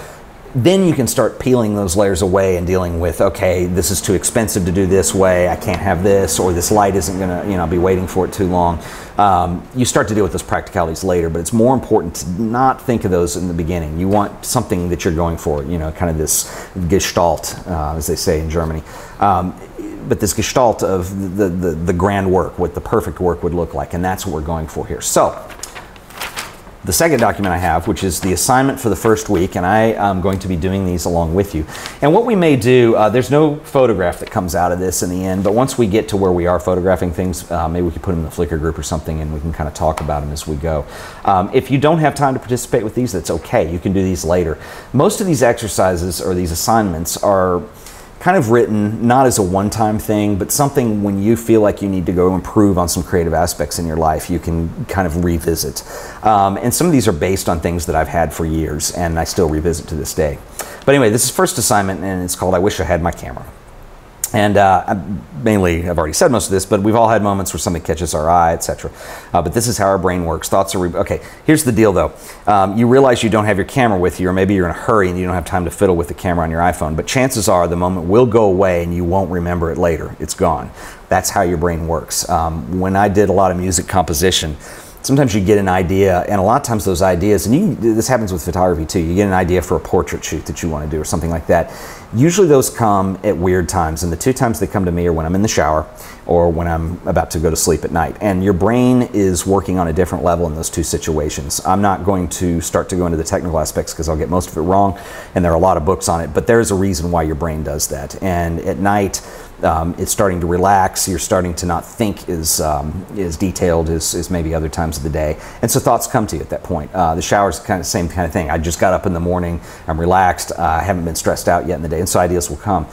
then you can start peeling those layers away and dealing with, okay, this is too expensive to do this way, I can't have this, or this light isn't gonna, I'll be waiting for it too long. You start to deal with those practicalities later, but it's more important to not think of those in the beginning. You want something that you're going for, kind of this gestalt, as they say in Germany. But this gestalt of the grand work, what the perfect work would look like, and that's what we're going for here. So, the second document I have, which is the assignment for the first week, and I am going to be doing these along with you. And what we may do, there's no photograph that comes out of this in the end, but once we get to where we are photographing things, maybe we can put them in the Flickr group or something and we can kind of talk about them as we go. If you don't have time to participate with these, that's okay. You can do these later. Most of these exercises or these assignments are kind of written not as a one-time thing, but something when you feel like you need to go improve on some creative aspects in your life, you can kind of revisit. And some of these are based on things that I've had for years and I still revisit to this day. But anyway, this is first assignment and it's called "I Wish I Had My Camera." And mainly, I've already said most of this, but we've all had moments where something catches our eye, etc. But this is how our brain works. Thoughts are, okay, here's the deal though. You realize you don't have your camera with you, or maybe you're in a hurry and you don't have time to fiddle with the camera on your iPhone, but chances are the moment will go away and you won't remember it later. It's gone. That's how your brain works. When I did a lot of music composition, sometimes you get an idea, and a lot of times those ideas, and this happens with photography too, you get an idea for a portrait shoot that you want to do or something like that. Usually those come at weird times, and the two times they come to me are when I'm in the shower or when I'm about to go to sleep at night. And your brain is working on a different level in those two situations. I'm not going to start to go into the technical aspects because I'll get most of it wrong, and there are a lot of books on it, but there's a reason why your brain does that. And at night, it's starting to relax, you're starting to not think as detailed as maybe other times of the day. And so thoughts come to you at that point. The shower's kind of the same kind of thing. I just got up in the morning, I'm relaxed, I haven't been stressed out yet in the day, and so ideas will come.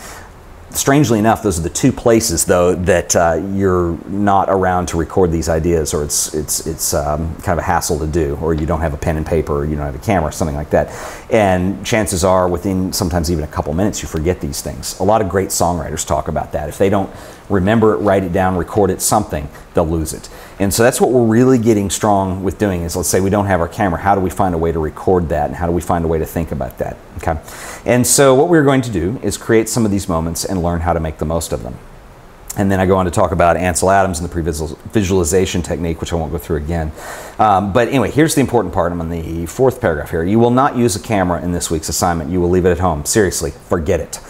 Strangely enough, those are the two places, though, that you're not around to record these ideas, or it's kind of a hassle to do, or you don't have a pen and paper, or you don't have a camera, something like that. And chances are, within sometimes even a couple minutes, you forget these things. A lot of great songwriters talk about that. If they don't remember it, write it down, record it, something, they'll lose it. And so that's what we're really getting strong with doing is, let's say we don't have our camera, how do we find a way to record that, and how do we find a way to think about that, okay? And so what we're going to do is create some of these moments and learn how to make the most of them. And then I go on to talk about Ansel Adams and the pre-visualization technique, which I won't go through again. But anyway, here's the important part. I'm on the fourth paragraph here. You will not use a camera in this week's assignment. You will leave it at home. Seriously, forget it.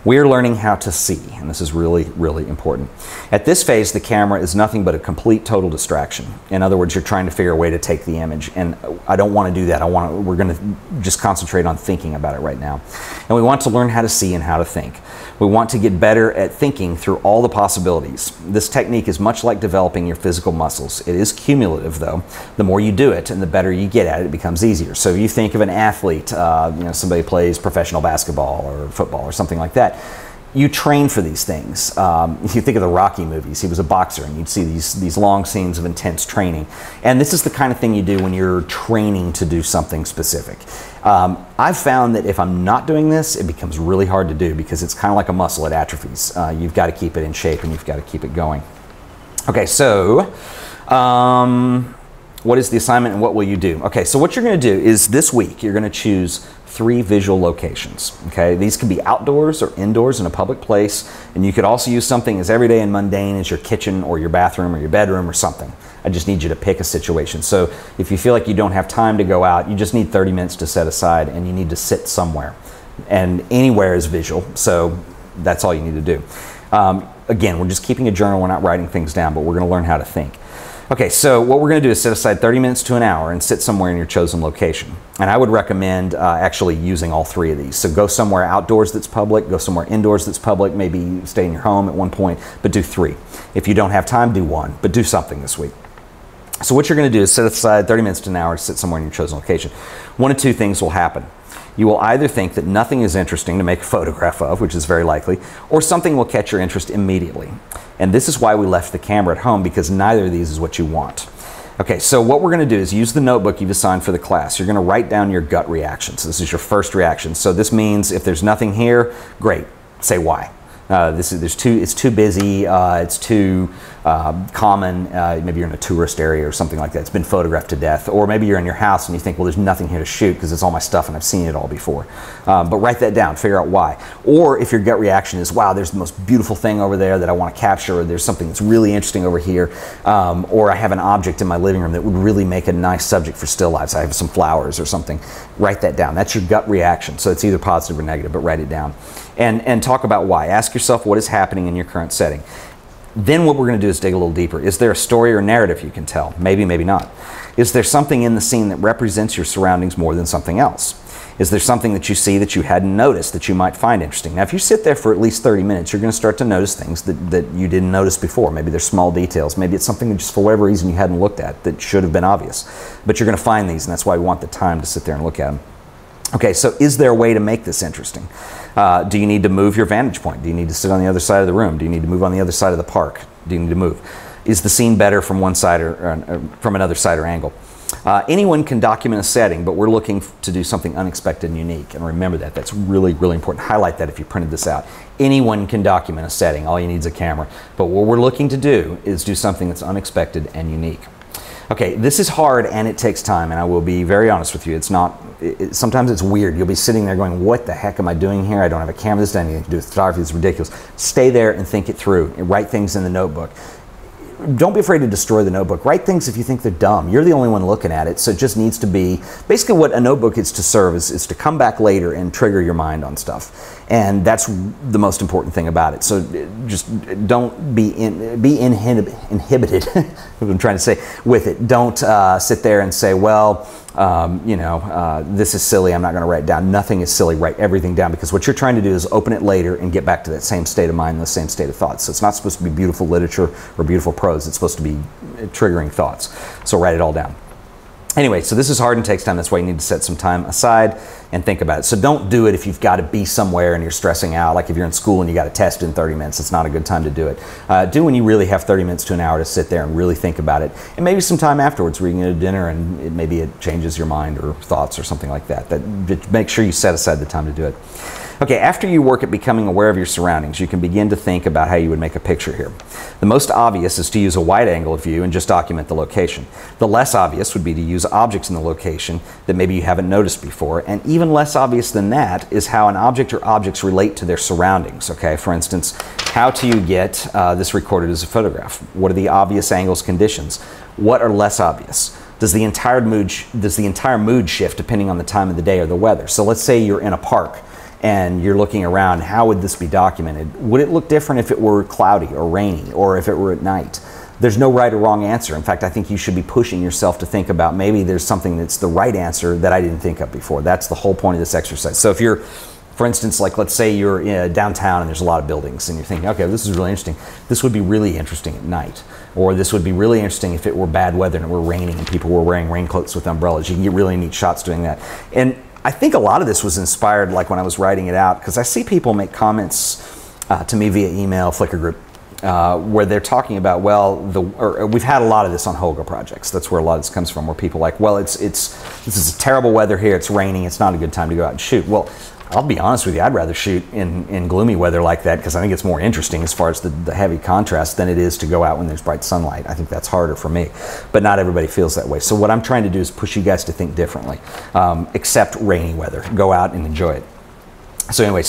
We are learning how to see, and this is really, really important. At this phase, the camera is nothing but a complete, total distraction. In other words, you're trying to figure a way to take the image, and I don't want to do that. We're going to just concentrate on thinking about it right now. And we want to learn how to see and how to think. We want to get better at thinking through all the possibilities. This technique is much like developing your physical muscles. It is cumulative, though. The more you do it and the better you get at it, it becomes easier. So if you think of an athlete, somebody plays professional basketball or football or something like that, you train for these things. If you think of the Rocky movies, he was a boxer, and you'd see these long scenes of intense training. And this is the kind of thing you do when you're training to do something specific. I've found that if I'm not doing this, it becomes really hard to do because it's kind of like a muscle, it atrophies. You've got to keep it in shape and you've got to keep it going. Okay, so what is the assignment and what will you do? Okay, so what you're going to do is this week you're going to choose 3 visual locations. Okay, these can be outdoors or indoors in a public place, and you could also use something as everyday and mundane as your kitchen or your bathroom or your bedroom or something. I just need you to pick a situation. So if you feel like you don't have time to go out, you just need 30 minutes to set aside, and you need to sit somewhere. And anywhere is visual, so that's all you need to do. Again, we're just keeping a journal. We're not writing things down, but we're going to learn how to think. Okay, so what we're going to do is set aside 30 minutes to an hour and sit somewhere in your chosen location. And I would recommend actually using all 3 of these. So go somewhere outdoors that's public, go somewhere indoors that's public, maybe stay in your home at one point, but do 3. If you don't have time, do 1, but do something this week. So what you're going to do is set aside 30 minutes to an hour to sit somewhere in your chosen location. One of 2 things will happen. You will either think that nothing is interesting to make a photograph of, which is very likely, or something will catch your interest immediately. And this is why we left the camera at home, because neither of these is what you want. Okay, so what we're going to do is use the notebook you've assigned for the class. You're going to write down your gut reactions. This is your first reaction. So this means if there's nothing here, great, say why. It's too busy, it's too common, maybe you're in a tourist area or something like that, it's been photographed to death, or maybe you're in your house and you think, well, there's nothing here to shoot because it's all my stuff and I've seen it all before. But write that down, figure out why. Or if your gut reaction is, wow, there's the most beautiful thing over there that I want to capture, or there's something that's really interesting over here, or I have an object in my living room that would really make a nice subject for still lives, I have some flowers or something, write that down. That's your gut reaction, so it's either positive or negative, but write it down. And talk about why. Ask yourself what is happening in your current setting. Then what we're going to do is dig a little deeper. Is there a story or narrative you can tell? Maybe, maybe not. Is there something in the scene that represents your surroundings more than something else? Is there something that you see that you hadn't noticed that you might find interesting? Now, if you sit there for at least 30 minutes, you're going to start to notice things that you didn't notice before. Maybe there's small details. Maybe it's something that just for whatever reason you hadn't looked at that should have been obvious. But you're going to find these, and that's why we want the time to sit there and look at them. Okay, so is there a way to make this interesting? Do you need to move your vantage point? Do you need to sit on the other side of the room? Do you need to move on the other side of the park? Do you need to move? Is the scene better from one side or from another side or angle? Anyone can document a setting, but we're looking to do something unexpected and unique. And remember that. That's really, really important. Highlight that if you printed this out. Anyone can document a setting. All you need is a camera. But what we're looking to do is do something that's unexpected and unique. Okay, this is hard and it takes time, and I will be very honest with you. It's not, sometimes it's weird. You'll be sitting there going, what the heck am I doing here? I don't have a camera. This doesn't have anything to do with photography. It's ridiculous. Stay there and think it through. And write things in the notebook. Don't be afraid to destroy the notebook. Write things if you think they're dumb. You're the only one looking at it, so it just needs to be, basically what a notebook is to serve is to come back later and trigger your mind on stuff. And that's the most important thing about it. So just don't be inhibited, what I'm trying to say, with it. Don't sit there and say, well, this is silly, I'm not going to write it down. Nothing is silly. Write everything down, because what you're trying to do is open it later and get back to that same state of mind, the same state of thoughts. So it's not supposed to be beautiful literature or beautiful prose. It's supposed to be triggering thoughts. So write it all down. Anyway, so this is hard and takes time. That's why you need to set some time aside and think about it. So don't do it if you've got to be somewhere and you're stressing out. Like if you're in school and you got a test in 30 minutes, it's not a good time to do it. Do when you really have 30 minutes to an hour to sit there and really think about it. And maybe some time afterwards where you can go to dinner and maybe it changes your mind or thoughts or something like that. Make sure you set aside the time to do it. Okay, after you work at becoming aware of your surroundings, you can begin to think about how you would make a picture here. The most obvious is to use a wide angle view and just document the location. The less obvious would be to use objects in the location that maybe you haven't noticed before, and even less obvious than that is how an object or objects relate to their surroundings. Okay, for instance, how do you get this recorded as a photograph? What are the obvious angles, conditions? What are less obvious? Does the entire mood shift depending on the time of the day or the weather? So let's say you're in a park and you're looking around, how would this be documented? Would it look different if it were cloudy or rainy or if it were at night? There's no right or wrong answer. In fact, I think you should be pushing yourself to think about maybe there's something that's the right answer that I didn't think of before. That's the whole point of this exercise. So if you're, for instance, like let's say you're downtown and there's a lot of buildings and you're thinking, okay, this is really interesting. This would be really interesting at night. Or this would be really interesting if it were bad weather and it were raining and people were wearing raincoats with umbrellas. You can get really neat shots doing that. And I think a lot of this was inspired like when I was writing it out, because I see people make comments to me via email, Flickr group, where they're talking about, well, we've had a lot of this on Holga projects. That's where a lot of this comes from, where people are like, well, this is terrible weather here, it's raining, it's not a good time to go out and shoot. Well, I'll be honest with you, I'd rather shoot in gloomy weather like that because I think it's more interesting as far as the heavy contrast than it is to go out when there's bright sunlight. I think that's harder for me, but not everybody feels that way. So what I'm trying to do is push you guys to think differently. Accept rainy weather, go out and enjoy it. So anyway,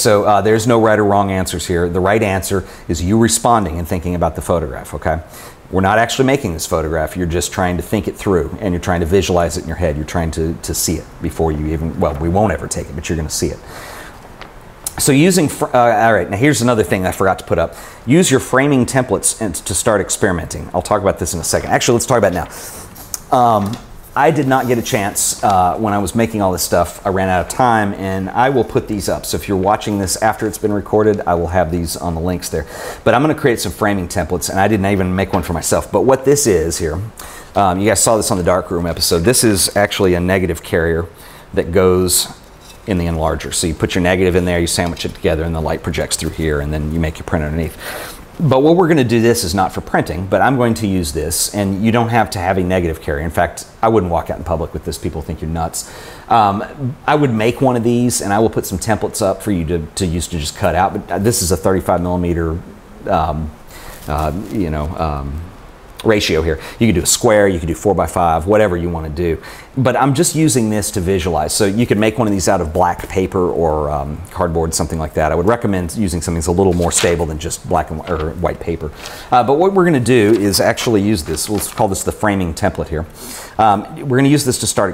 there's no right or wrong answers here. The right answer is you responding and thinking about the photograph, okay? We're not actually making this photograph, you're just trying to think it through and you're trying to visualize it in your head. You're trying to see it before you even, well, we won't ever take it, but you're gonna see it. So all right, now here's another thing I forgot to put up. Use your framing templates to start experimenting. I'll talk about this in a second. Actually, let's talk about it now. I did not get a chance when I was making all this stuff. I ran out of time, and I will put these up. So if you're watching this after it's been recorded, I will have these on the links there. But I'm going to create some framing templates, and I didn't even make one for myself. But what this is here, you guys saw this on the darkroom episode. This is actually a negative carrier that goes in the enlarger. So you put your negative in there, you sandwich it together, and the light projects through here, and then you make your print underneath. But what we're going to do, this is not for printing, but I'm going to use this, and you don't have to have a negative carrier. In fact, I wouldn't walk out in public with this. People think you're nuts. I would make one of these, and I will put some templates up for you to use to just cut out. But this is a 35 millimeter, ratio here. You could do a square, you could do 4x5, whatever you want to do. But I'm just using this to visualize. So you could make one of these out of black paper or cardboard, something like that. I would recommend using something that's a little more stable than just black or white paper. But what we're going to do is actually use this. We'll call this the framing template here. We're going to use this to start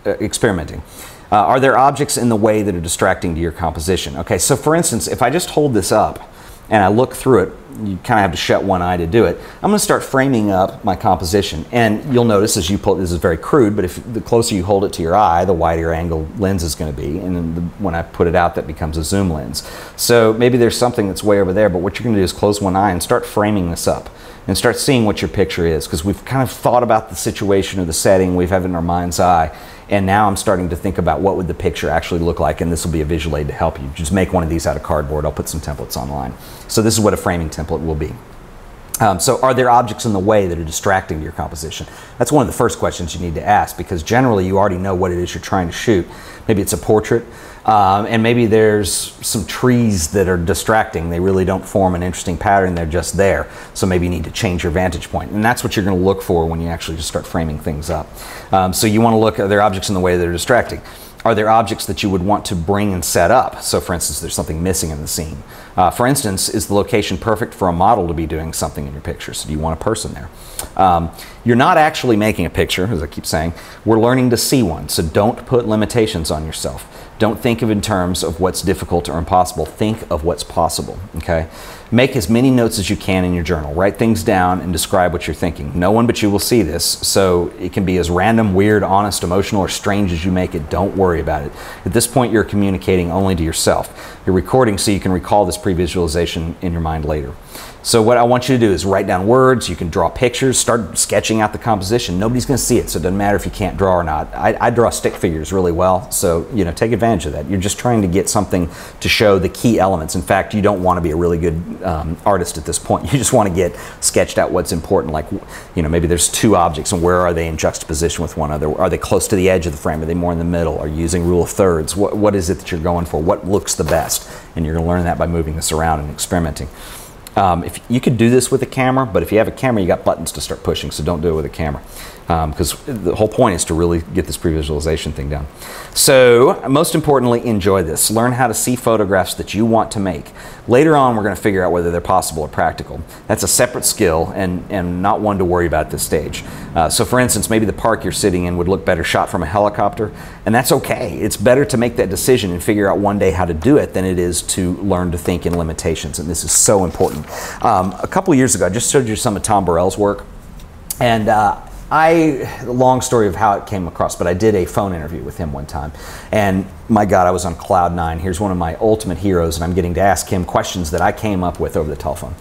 experimenting. Are there objects in the way that are distracting to your composition? Okay, so for instance, if I just hold this up and I look through it, you kind of have to shut one eye to do it. I'm going to start framing up my composition, and you'll notice as you pull, this is very crude, but if the closer you hold it to your eye, the wider angle lens is going to be, and then when I put it out, that becomes a zoom lens. So maybe there's something that's way over there, but what you're going to do is close one eye and start framing this up and start seeing what your picture is, because we've kind of thought about the situation or the setting, we've had it in our mind's eye, and now I'm starting to think about what would the picture actually look like, and this will be a visual aid to help you. Just make one of these out of cardboard. I'll put some templates online. So this is what a framing template will be. So are there objects in the way that are distracting to your composition? That's one of the first questions you need to ask, because generally you already know what it is you're trying to shoot. Maybe it's a portrait, and maybe there's some trees that are distracting. They really don't form an interesting pattern, they're just there. So maybe you need to change your vantage point. And that's what you're going to look for when you actually just start framing things up. So you want to look, are there objects in the way that are distracting? Are there objects that you would want to bring and set up? So for instance, there's something missing in the scene. For instance, is the location perfect for a model to be doing something in your picture? So do you want a person there? You're not actually making a picture, as I keep saying. We're learning to see one, so don't put limitations on yourself. Don't think of in terms of what's difficult or impossible. Think of what's possible, okay? Make as many notes as you can in your journal. Write things down and describe what you're thinking. No one but you will see this, so it can be as random, weird, honest, emotional, or strange as you make it. Don't worry about it. At this point, you're communicating only to yourself. You're recording so you can recall this pre-visualization in your mind later. So what I want you to do is write down words. You can draw pictures, start sketching out the composition. Nobody's going to see it, so it doesn't matter if you can't draw or not. I draw stick figures really well, so take advantage of that. You're just trying to get something to show the key elements. In fact, you don't want to be a really good artist at this point. You just want to get sketched out what's important, like maybe there's two objects and where are they in juxtaposition with one another? Are they close to the edge of the frame? Are they more in the middle? Are you using rule of thirds? What is it that you're going for? What looks the best? And you're going to learn that by moving this around and experimenting. If you could do this with a camera, but if you have a camera, you got buttons to start pushing, so don't do it with a camera. Because the whole point is to really get this pre-visualization thing done. So most importantly, enjoy this. Learn how to see photographs that you want to make. Later on, we're going to figure out whether they're possible or practical. That's a separate skill and not one to worry about at this stage. So for instance, maybe the park you're sitting in would look better shot from a helicopter, and that's okay. It's better to make that decision and figure out one day how to do it than it is to learn to think in limitations, and this is so important. A couple years ago, I just showed you some of Tom Burrell's work, and long story of how it came across, but I did a phone interview with him one time, and my God, I was on cloud nine. Here's one of my ultimate heroes, and I'm getting to ask him questions that I came up with over the telephone.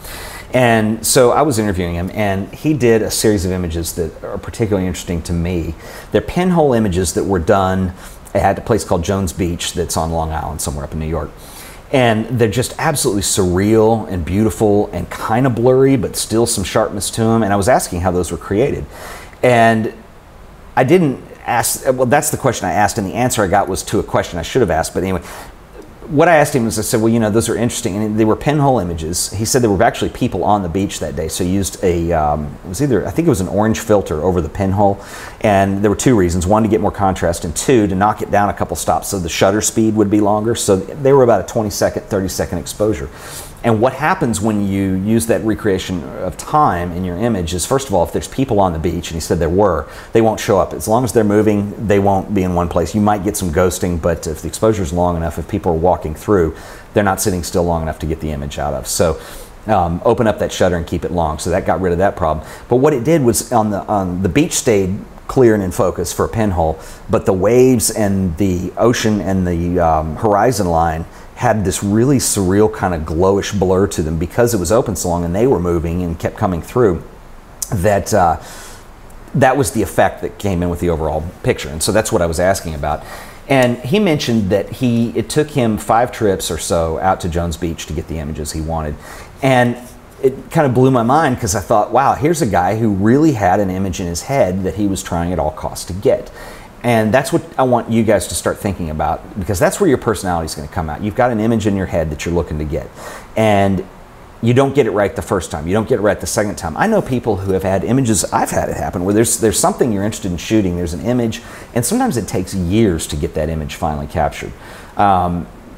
And so I was interviewing him, and he did a series of images that are particularly interesting to me. They're pinhole images that were done at a place called Jones Beach that's on Long Island, somewhere up in New York. And they're just absolutely surreal and beautiful and kind of blurry, but still some sharpness to them. And I was asking how those were created. And I didn't ask, well, that's the question I asked, and the answer I got was to a question I should have asked. But anyway, what I asked him was, I said, well, those are interesting. And they were pinhole images. He said there were actually people on the beach that day. So he used a, I think it was an orange filter over the pinhole. And there were two reasons. One, to get more contrast, and two, to knock it down a couple stops so the shutter speed would be longer. So they were about a 20-second, 30-second exposure. And what happens when you use that recreation of time in your image is, first of all, if there's people on the beach, and he said there were, they won't show up. As long as they're moving, they won't be in one place. You might get some ghosting, but if the exposure is long enough, if people are walking through, they're not sitting still long enough to get the image out of. So open up that shutter and keep it long. So that got rid of that problem. But what it did was on the beach stayed clear and in focus for a pinhole, but the waves and the ocean and the horizon line had this really surreal kind of glowish blur to them because it was open so long and they were moving and kept coming through. That was the effect that came in with the overall picture. And so that's what I was asking about. And he mentioned that it took him 5 trips or so out to Jones Beach to get the images he wanted. And it kind of blew my mind because I thought, wow, here's a guy who really had an image in his head that he was trying at all costs to get. And that's what I want you guys to start thinking about, because that's where your personality is going to come out. You've got an image in your head that you're looking to get. And you don't get it right the first time. You don't get it right the second time. I know people who have had images, I've had it happen, where there's something you're interested in shooting, there's an image, and sometimes it takes years to get that image finally captured.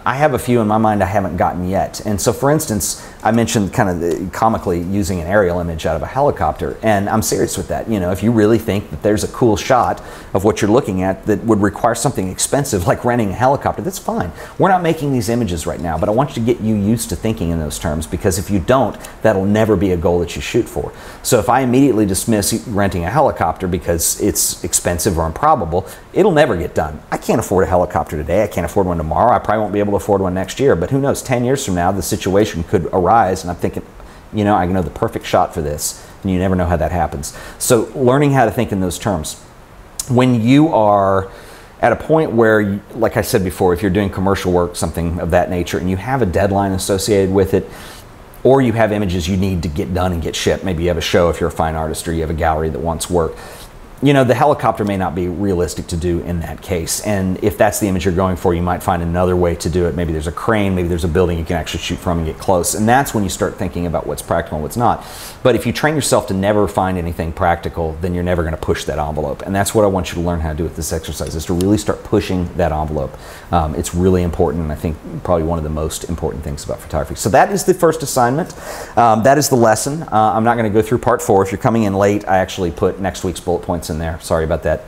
I have a few in my mind I haven't gotten yet. And so, for instance, I mentioned kind of comically using an aerial image out of a helicopter, and I'm serious with that. If you really think that there's a cool shot of what you're looking at that would require something expensive like renting a helicopter, that's fine. We're not making these images right now, but I want you to get you used to thinking in those terms, because if you don't, that'll never be a goal that you shoot for. So if I immediately dismiss renting a helicopter because it's expensive or improbable, it'll never get done. I can't afford a helicopter today. I can't afford one tomorrow. I probably won't be able to afford one next year, but who knows, 10 years from now, the situation could arise, and I'm thinking, I know the perfect shot for this, and you never know how that happens. So learning how to think in those terms. When you are at a point where, like I said before, if you're doing commercial work, something of that nature, and you have a deadline associated with it, or you have images you need to get done and get shipped, maybe you have a show if you're a fine artist, or you have a gallery that wants work, the helicopter may not be realistic to do in that case. And if that's the image you're going for, you might find another way to do it. Maybe there's a crane, maybe there's a building you can actually shoot from and get close. And that's when you start thinking about what's practical and what's not. But if you train yourself to never find anything practical, then you're never going to push that envelope. And that's what I want you to learn how to do with this exercise, is to really start pushing that envelope. It's really important, and I think probably one of the most important things about photography. So that is the first assignment. That is the lesson. I'm not going to go through part 4. If you're coming in late, I actually put next week's bullet points in there. Sorry about that.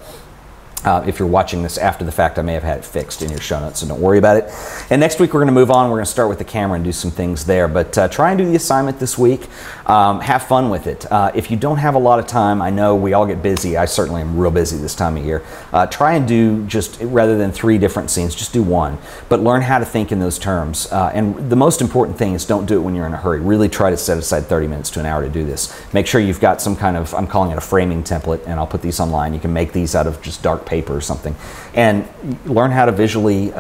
If you're watching this after the fact, I may have had it fixed in your show notes, so don't worry about it. And next week we're going to move on. We're going to start with the camera and do some things there. But try and do the assignment this week. Have fun with it. If you don't have a lot of time, I know we all get busy. I certainly am real busy this time of year. Try and do just, rather than 3 different scenes, just do 1. But learn how to think in those terms. And the most important thing is don't do it when you're in a hurry. Really try to set aside 30 minutes to an hour to do this. Make sure you've got some kind of, I'm calling it a framing template, and I'll put these online. You can make these out of just dark paper or something, and learn how to visually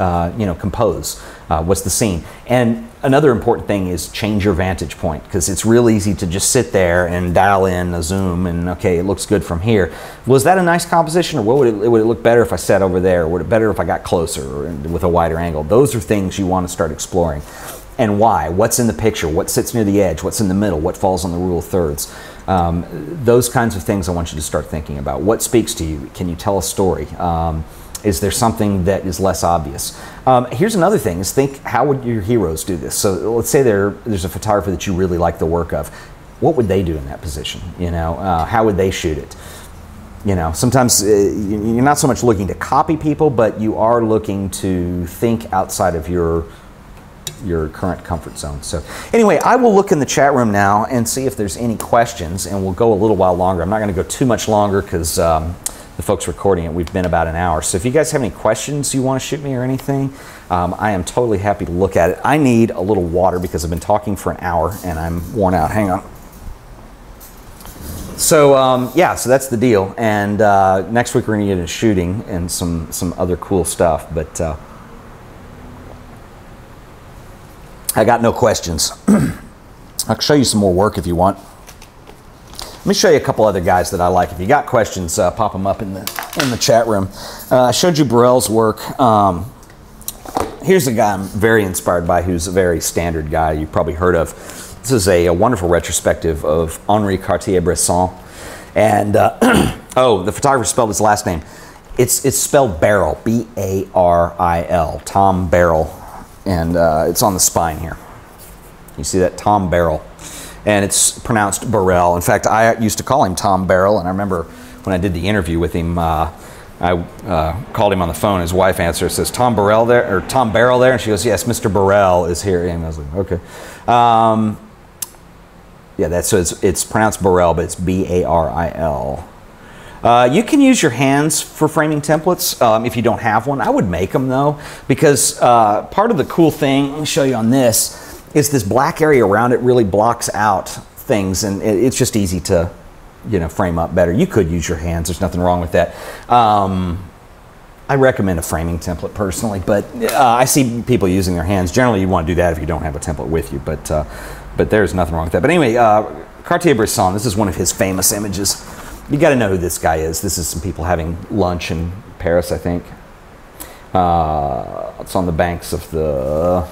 compose what's the scene. And another important thing is change your vantage point, because it's real easy to just sit there and dial in a zoom and okay, it looks good from here. Was that a nice composition, or would it look better if I sat over there, or would it better if I got closer or with a wider angle? Those are things you want to start exploring. And why? What's in the picture? What sits near the edge? What's in the middle? What falls on the rule of thirds? Those kinds of things I want you to start thinking about. What speaks to you? Can you tell a story? Is there something that is less obvious? Here's another thing, is think, how would your heroes do this? So let's say there's a photographer that you really like the work of. What would they do in that position? How would they shoot it? Sometimes you're not so much looking to copy people, but you are looking to think outside of your current comfort zone. So anyway, I will look in the chat room now and see if there's any questions, and we'll go a little while longer. I'm not going to go too much longer because the folks recording it, we've been about an hour. So if you guys have any questions you want to shoot me or anything, I am totally happy to look at it. I need a little water because I've been talking for an hour and I'm worn out. Hang on. So yeah, so that's the deal. And next week we're going to get into shooting and some other cool stuff. But I got no questions. I'll show you some more work if you want. Let me show you a couple other guys that I like. If you got questions, pop them up in the chat room. I showed you Burrell's work. Here's a guy I'm very inspired by, who's a very standard guy you've probably heard of. This is a wonderful retrospective of Henri Cartier-Bresson. And oh, the photographer spelled his last name. It's spelled Burrell, B-A-R-I-L, Tom Burrell. And it's on the spine here. You see that? Tom Burrell. And it's pronounced Burrell. In fact, I used to call him Tom Burrell, and I remember when I did the interview with him, I called him on the phone. His wife answered, says, Tom Burrell there, or Tom Burrell there? And she goes, yes, Mr. Burrell is here. And I was like, okay. Yeah, so it's pronounced Burrell, but it's B-A-R-I-L. You can use your hands for framing templates if you don't have one. I would make them though, because part of the cool thing, let me show you on this, is this black area around it really blocks out things, and it's just easy to frame up better. You could use your hands, there's nothing wrong with that. I recommend a framing template personally, but I see people using their hands. Generally you want to do that if you don't have a template with you, but there's nothing wrong with that. But anyway, Cartier-Bresson, this is one of his famous images. You got to know who this guy is. This is some people having lunch in Paris, I think. It's on the banks of the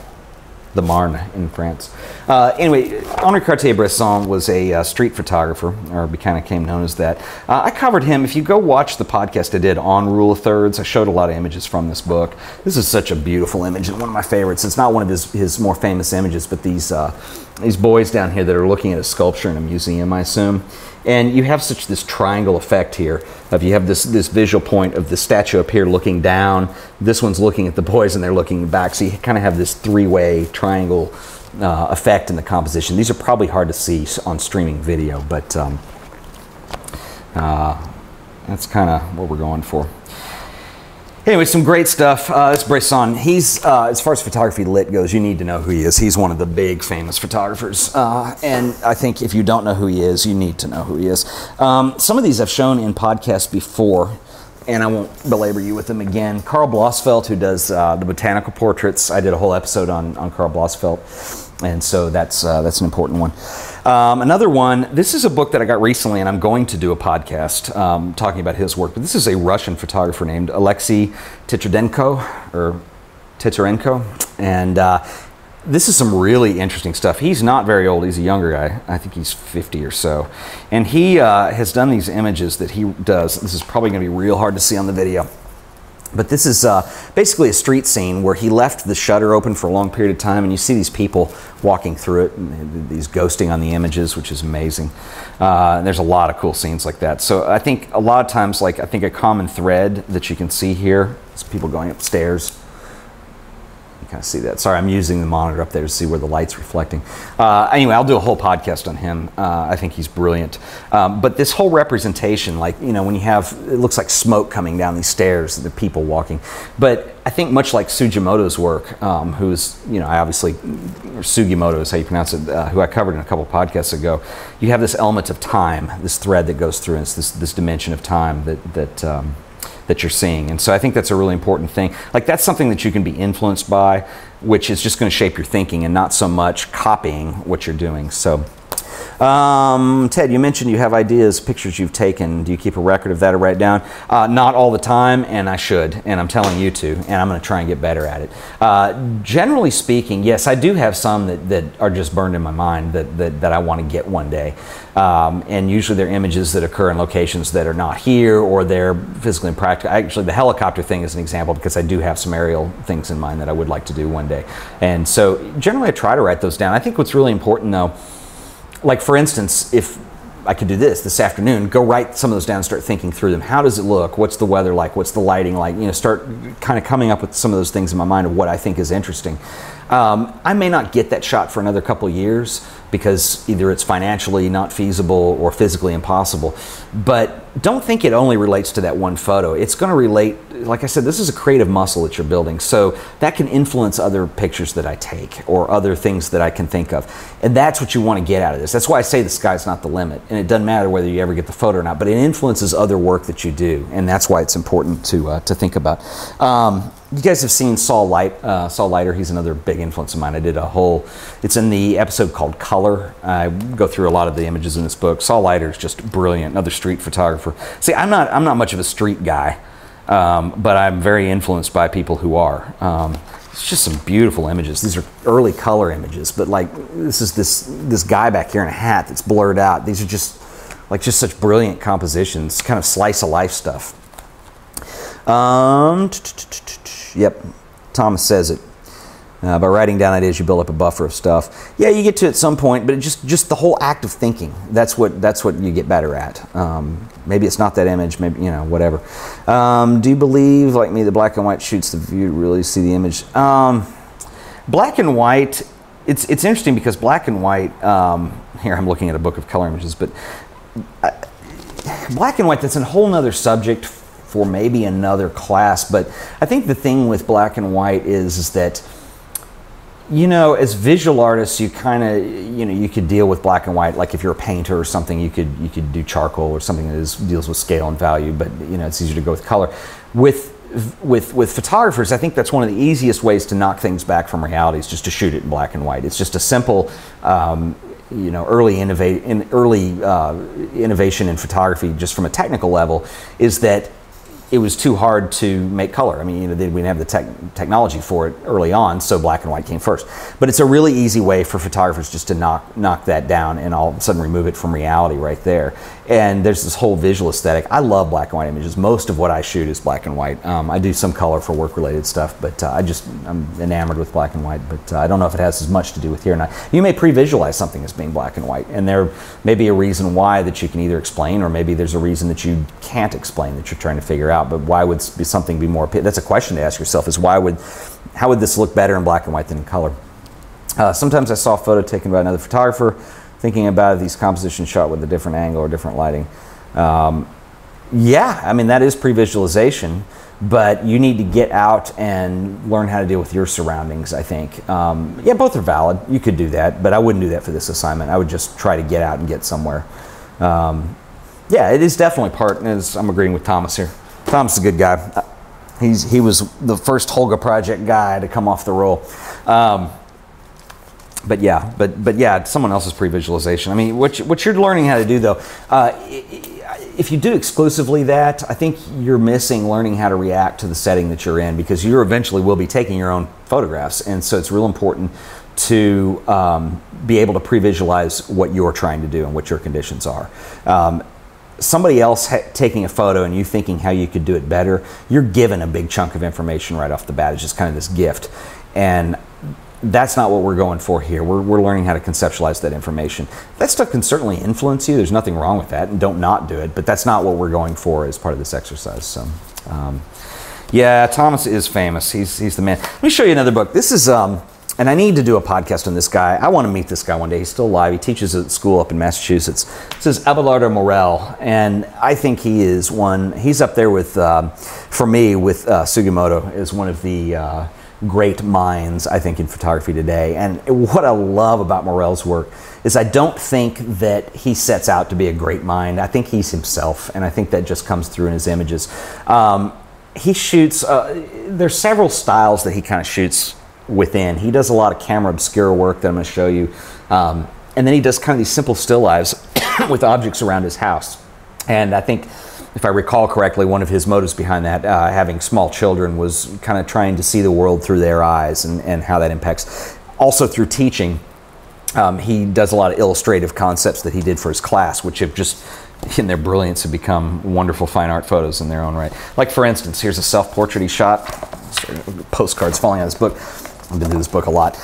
Marne in France. Anyway, Henri Cartier-Bresson was a street photographer, or kind of became known as that. I covered him. If you go watch the podcast I did on Rule of Thirds, I showed a lot of images from this book. This is such a beautiful image and one of my favorites. It's not one of his more famous images, but these boys down here that are looking at a sculpture in a museum, I assume. And you have this triangle effect here. You have this visual point of the statue up here looking down. This one's looking at the boys and they're looking back. So you kind of have this three-way triangle effect in the composition. These are probably hard to see on streaming video, but that's kind of what we're going for. Anyway, some great stuff. This Bresson, he's, as far as photography lit goes, you need to know who he is. He's one of the big famous photographers. And I think if you don't know who he is, you need to know who he is. Some of these I've shown in podcasts before, and I won't belabor you with them again. Carl Blossfeldt, who does the botanical portraits. I did a whole episode on Carl Blossfeldt. And so that's an important one. Another one, this is a book that I got recently, and I'm going to do a podcast talking about his work. But this is a Russian photographer named Alexei Titarenko, and this is some really interesting stuff. He's not very old. He's a younger guy. I think he's 50 or so. And he has done these images that he does. This is probably going to be real hard to see on the video. But this is basically a street scene where he left the shutter open for a long period of time, and you see these people walking through it, and these ghosting on the images, which is amazing. And there's a lot of cool scenes like that. So I think a lot of times, like I think a common thread that you can see here is people going upstairs. You kind of see that. Sorry, I'm using the monitor up there to see where the light's reflecting. Anyway, I'll do a whole podcast on him. I think he's brilliant. But this whole representation, like, you know, when you have, it looks like smoke coming down these stairs, the people walking. But I think much like Sugimoto's work, who's, you know, I obviously, or Sugimoto is how you pronounce it, who I covered in a couple podcasts ago, you have this element of time, this thread that goes through, and it's this dimension of time that you're seeing. And so I think that's a really important thing. Like, that's something that you can be influenced by, which is just going to shape your thinking and not so much copying what you're doing. So Ted, you mentioned you have ideas, pictures you've taken. Do you keep a record of that or write it down? Not all the time, and I should, and I'm telling you to, and I'm going to try and get better at it. Generally speaking, yes, I do have some that are just burned in my mind that I want to get one day. And usually they're images that occur in locations that are not here, or they're physically impractical. Actually, the helicopter thing is an example, because I do have some aerial things in mind that I would like to do one day. And so generally I try to write those down. I think what's really important though, like for instance, if I could do this afternoon, go write some of those down and start thinking through them. How does it look? What's the weather like? What's the lighting like? You know, start kind of coming up with some of those things in my mind of what I think is interesting. I may not get that shot for another couple of years because either it's financially not feasible or physically impossible. But don't think it only relates to that one photo. It's going to relate, like I said, this is a creative muscle that you're building. So that can influence other pictures that I take or other things that I can think of. And that's what you want to get out of this. That's why I say the sky's not the limit. And it doesn't matter whether you ever get the photo or not, but it influences other work that you do. And that's why it's important to think about. You guys have seen Saul Leiter. He's another big influence of mine. I did a whole, it's in the episode called Color. I go through a lot of the images in this book. Saul Leiter is just brilliant, another street photographer. See, I'm not much of a street guy, but I'm very influenced by people who are. It's just some beautiful images. These are early color images, but like this is this guy back here in a hat that's blurred out. These are just such brilliant compositions, kind of slice of life stuff. Yep, Thomas says it. By writing down ideas, you build up a buffer of stuff. Yeah, you get to it at some point, but just the whole act of thinking. That's what you get better at. Maybe it's not that image. Maybe, you know, whatever. Do you believe, like me, that black and white shoots the view to really see the image? Black and white. It's interesting because black and white. Here I'm looking at a book of color images, but black and white. That's a whole nother subject for maybe another class. But I think the thing with black and white is that, you know, as visual artists, you kind of, you know, you could deal with black and white. Like if you're a painter or something, you could do charcoal or something that deals with scale and value. But you know, it's easier to go with color. With photographers, I think that's one of the easiest ways to knock things back from reality is just to shoot it in black and white. It's just a simple, you know, early innovation in photography, just from a technical level, is that it was too hard to make color. I mean, you know, we didn't have the technology for it early on, so black and white came first. But it's a really easy way for photographers just to knock that down and all of a sudden remove it from reality right there. And there's this whole visual aesthetic. I love black and white images. Most of what I shoot is black and white. I do some color for work-related stuff, but I'm enamored with black and white. But I don't know if it has as much to do with here or not. You may pre-visualize something as being black and white, and there may be a reason why that you can either explain, or maybe there's a reason that you can't explain that you're trying to figure out. But why would something be more? That's a question to ask yourself: is how would this look better in black and white than in color? Sometimes I saw a photo taken by another photographer, thinking about these compositions shot with a different angle or different lighting. Yeah, I mean, that is pre-visualization, but you need to get out and learn how to deal with your surroundings, I think. Yeah, both are valid. You could do that, but I wouldn't do that for this assignment. I would just try to get out and get somewhere. Yeah, it is definitely part, as I'm agreeing with Thomas here. Thomas is a good guy. He was the first Holga project guy to come off the roll. But yeah, someone else's pre-visualization. I mean, what you're learning how to do though, if you do exclusively that, I think you're missing learning how to react to the setting that you're in, because you eventually will be taking your own photographs, and so it's real important to be able to pre-visualize what you're trying to do and what your conditions are. somebody else taking a photo and you thinking how you could do it better, you're given a big chunk of information right off the bat. It's just kind of this gift. And that's not what we're going for here. We're learning how to conceptualize that information. That stuff can certainly influence you. There's nothing wrong with that, and don't not do it, but that's not what we're going for as part of this exercise. So, yeah, Thomas is famous. He's the man. Let me show you another book. This is, and I need to do a podcast on this guy. I want to meet this guy one day. He's still alive. He teaches at school up in Massachusetts. This is Abelardo Burrell, and I think he is he's up there with, for me, with Sugimoto as one of the great minds, I think, in photography today. And what I love about Burrell's work is I don't think that he sets out to be a great mind. I think he's himself, and I think that just comes through in his images. He shoots, there's several styles that he kind of shoots within. He does a lot of camera obscura work that I'm going to show you. And then he does kind of these simple still lives with objects around his house. And I think, if I recall correctly, one of his motives behind that, having small children, was kind of trying to see the world through their eyes and how that impacts. Also through teaching, he does a lot of illustrative concepts that he did for his class, which have just, in their brilliance, have become wonderful fine art photos in their own right. Like, for instance, here's a self-portrait he shot. Postcards falling out of this book. I've been through this book a lot.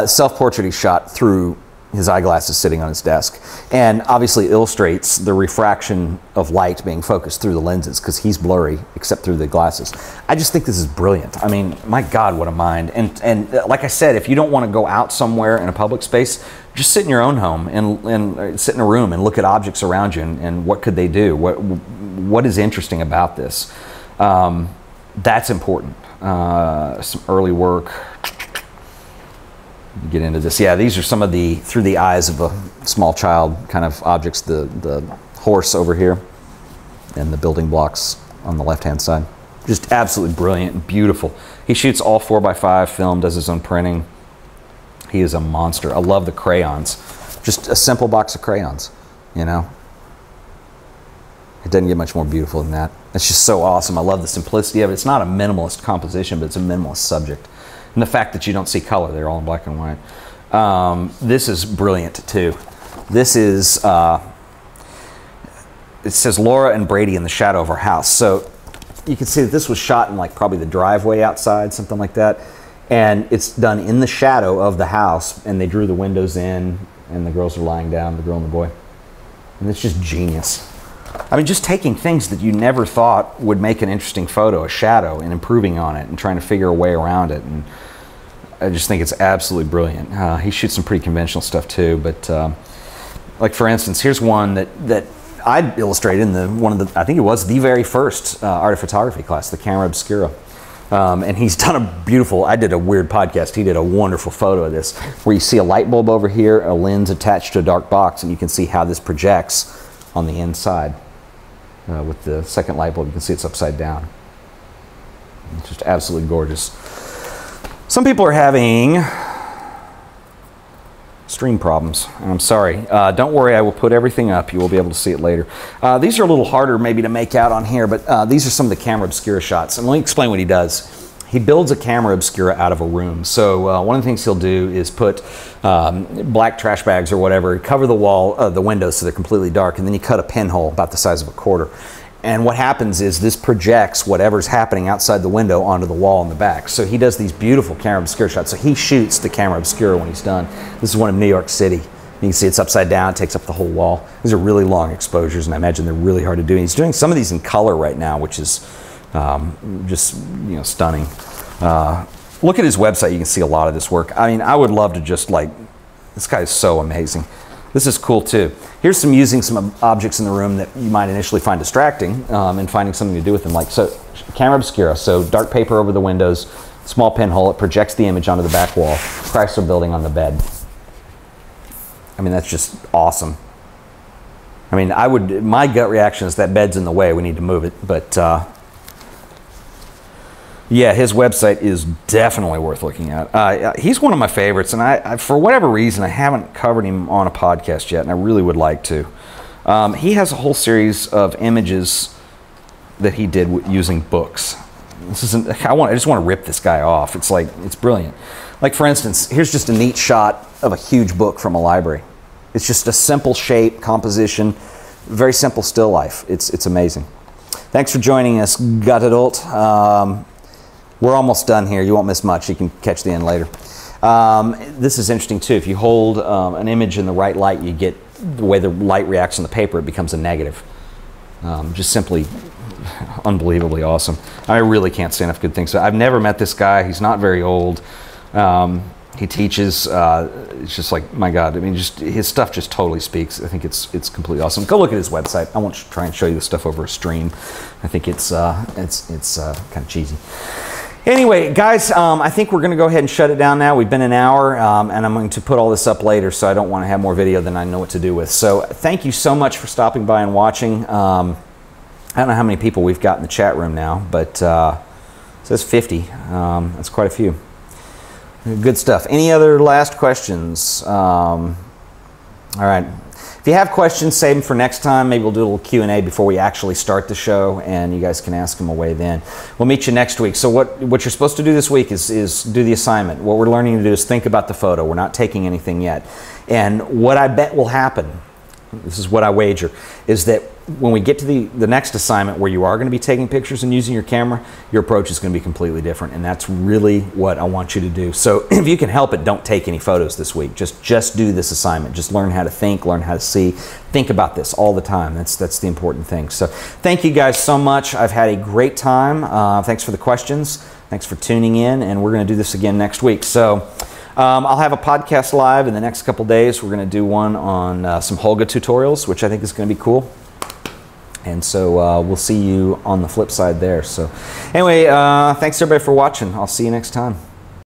Self-portrait he shot through his eyeglasses sitting on his desk, and obviously illustrates the refraction of light being focused through the lenses, because he's blurry except through the glasses. I just think this is brilliant. I mean, my God, what a mind. And like I said, if you don't want to go out somewhere in a public space, just sit in your own home and sit in a room and look at objects around you and what could they do? What is interesting about this? That's important. Some early work. Get into this. Yeah, these are some of the through the eyes of a small child kind of objects. The horse over here and the building blocks on the left-hand side. Just absolutely brilliant and beautiful. He shoots all 4x5 film, does his own printing. He is a monster. I love the crayons. Just a simple box of crayons, you know. It doesn't get much more beautiful than that. It's just so awesome. I love the simplicity of it. It's not a minimalist composition, but it's a minimalist subject. And the fact that you don't see color, they're all in black and white. This is brilliant too. This is, it says Laura and Brady in the shadow of our house. So you can see that this was shot in like probably the driveway outside, something like that. And it's done in the shadow of the house, and they drew the windows in, and the girls are lying down, the girl and the boy. And it's just genius. I mean, just taking things that you never thought would make an interesting photo, a shadow, and improving on it and trying to figure a way around it. And I just think it's absolutely brilliant. He shoots some pretty conventional stuff too, but like for instance, here's one that I illustrated in I think it was the very first art of photography class, the camera obscura. And he's done a beautiful, I did a weird podcast, he did a wonderful photo of this, where you see a light bulb over here, a lens attached to a dark box, and you can see how this projects on the inside. With the second light bulb, you can see it's upside down. It's just absolutely gorgeous. Some people are having stream problems, and I'm sorry. Don't worry, I will put everything up. You will be able to see it later. These are a little harder maybe to make out on here, but these are some of the camera obscura shots. And let me explain what he does. He builds a camera obscura out of a room. So one of the things he'll do is put black trash bags or whatever, cover the wall, the windows so they're completely dark, and then you cut a pinhole about the size of a quarter. And what happens is this projects whatever's happening outside the window onto the wall in the back. So he does these beautiful camera obscura shots. So he shoots the camera obscura when he's done. This is one in New York City. You can see it's upside down, it takes up the whole wall. These are really long exposures, and I imagine they're really hard to do. And he's doing some of these in color right now, which is just, you know, stunning. Look at his website, you can see a lot of this work. I mean, I would love to just like, this guy is so amazing. This is cool too. Here's using some objects in the room that you might initially find distracting, and finding something to do with them. Like, so camera obscura, so dark paper over the windows, small pinhole, it projects the image onto the back wall, Chrysler building on the bed. I mean, that's just awesome. I mean, my gut reaction is that bed's in the way, we need to move it, but yeah, his website is definitely worth looking at. He's one of my favorites, and I for whatever reason, I haven't covered him on a podcast yet, and I really would like to. He has a whole series of images that he did using books. This isn't, I just want to rip this guy off. It's like, it's brilliant. Like for instance, here's just a neat shot of a huge book from a library. It's just a simple shape, composition. very simple still life. It's amazing. Thanks for joining us, Gut Adult. We're almost done here. You won't miss much. You can catch the end later. This is interesting too. If you hold an image in the right light, you get the way the light reacts on the paper, it becomes a negative. Just simply unbelievably awesome. I really can't say enough good things. I've never met this guy. He's not very old. He teaches. It's just like, my God. I mean, just his stuff just totally speaks. I think it's completely awesome. Go look at his website. I won't try and show you the stuff over a stream. I think it's kind of cheesy. Anyway, guys, I think we're going to go ahead and shut it down now. We've been an hour, and I'm going to put all this up later, so I don't want to have more video than I know what to do with. So thank you so much for stopping by and watching. I don't know how many people we've got in the chat room now, but it says 50. That's quite a few. Good stuff. Any other last questions? All right. If you have questions, save them for next time. Maybe we'll do a little Q&A before we actually start the show, and you guys can ask them away then. We'll meet you next week. So what you're supposed to do this week is do the assignment. What we're learning to do is think about the photo. We're not taking anything yet. And what I bet will happen, this is what I wager, is that when we get to the next assignment where you are going to be taking pictures and using your camera, your approach is going to be completely different, and that's really what I want you to do. So if you can help it, don't take any photos this week. Just do this assignment. Just learn how to think, learn how to see. Think about this all the time. That's the important thing. So thank you guys so much. I've had a great time. Thanks for the questions. Thanks for tuning in, and we're going to do this again next week. So I'll have a podcast live in the next couple days. We're going to do one on some Holga tutorials, which I think is going to be cool. And so we'll see you on the flip side there. So anyway, thanks everybody for watching. I'll see you next time.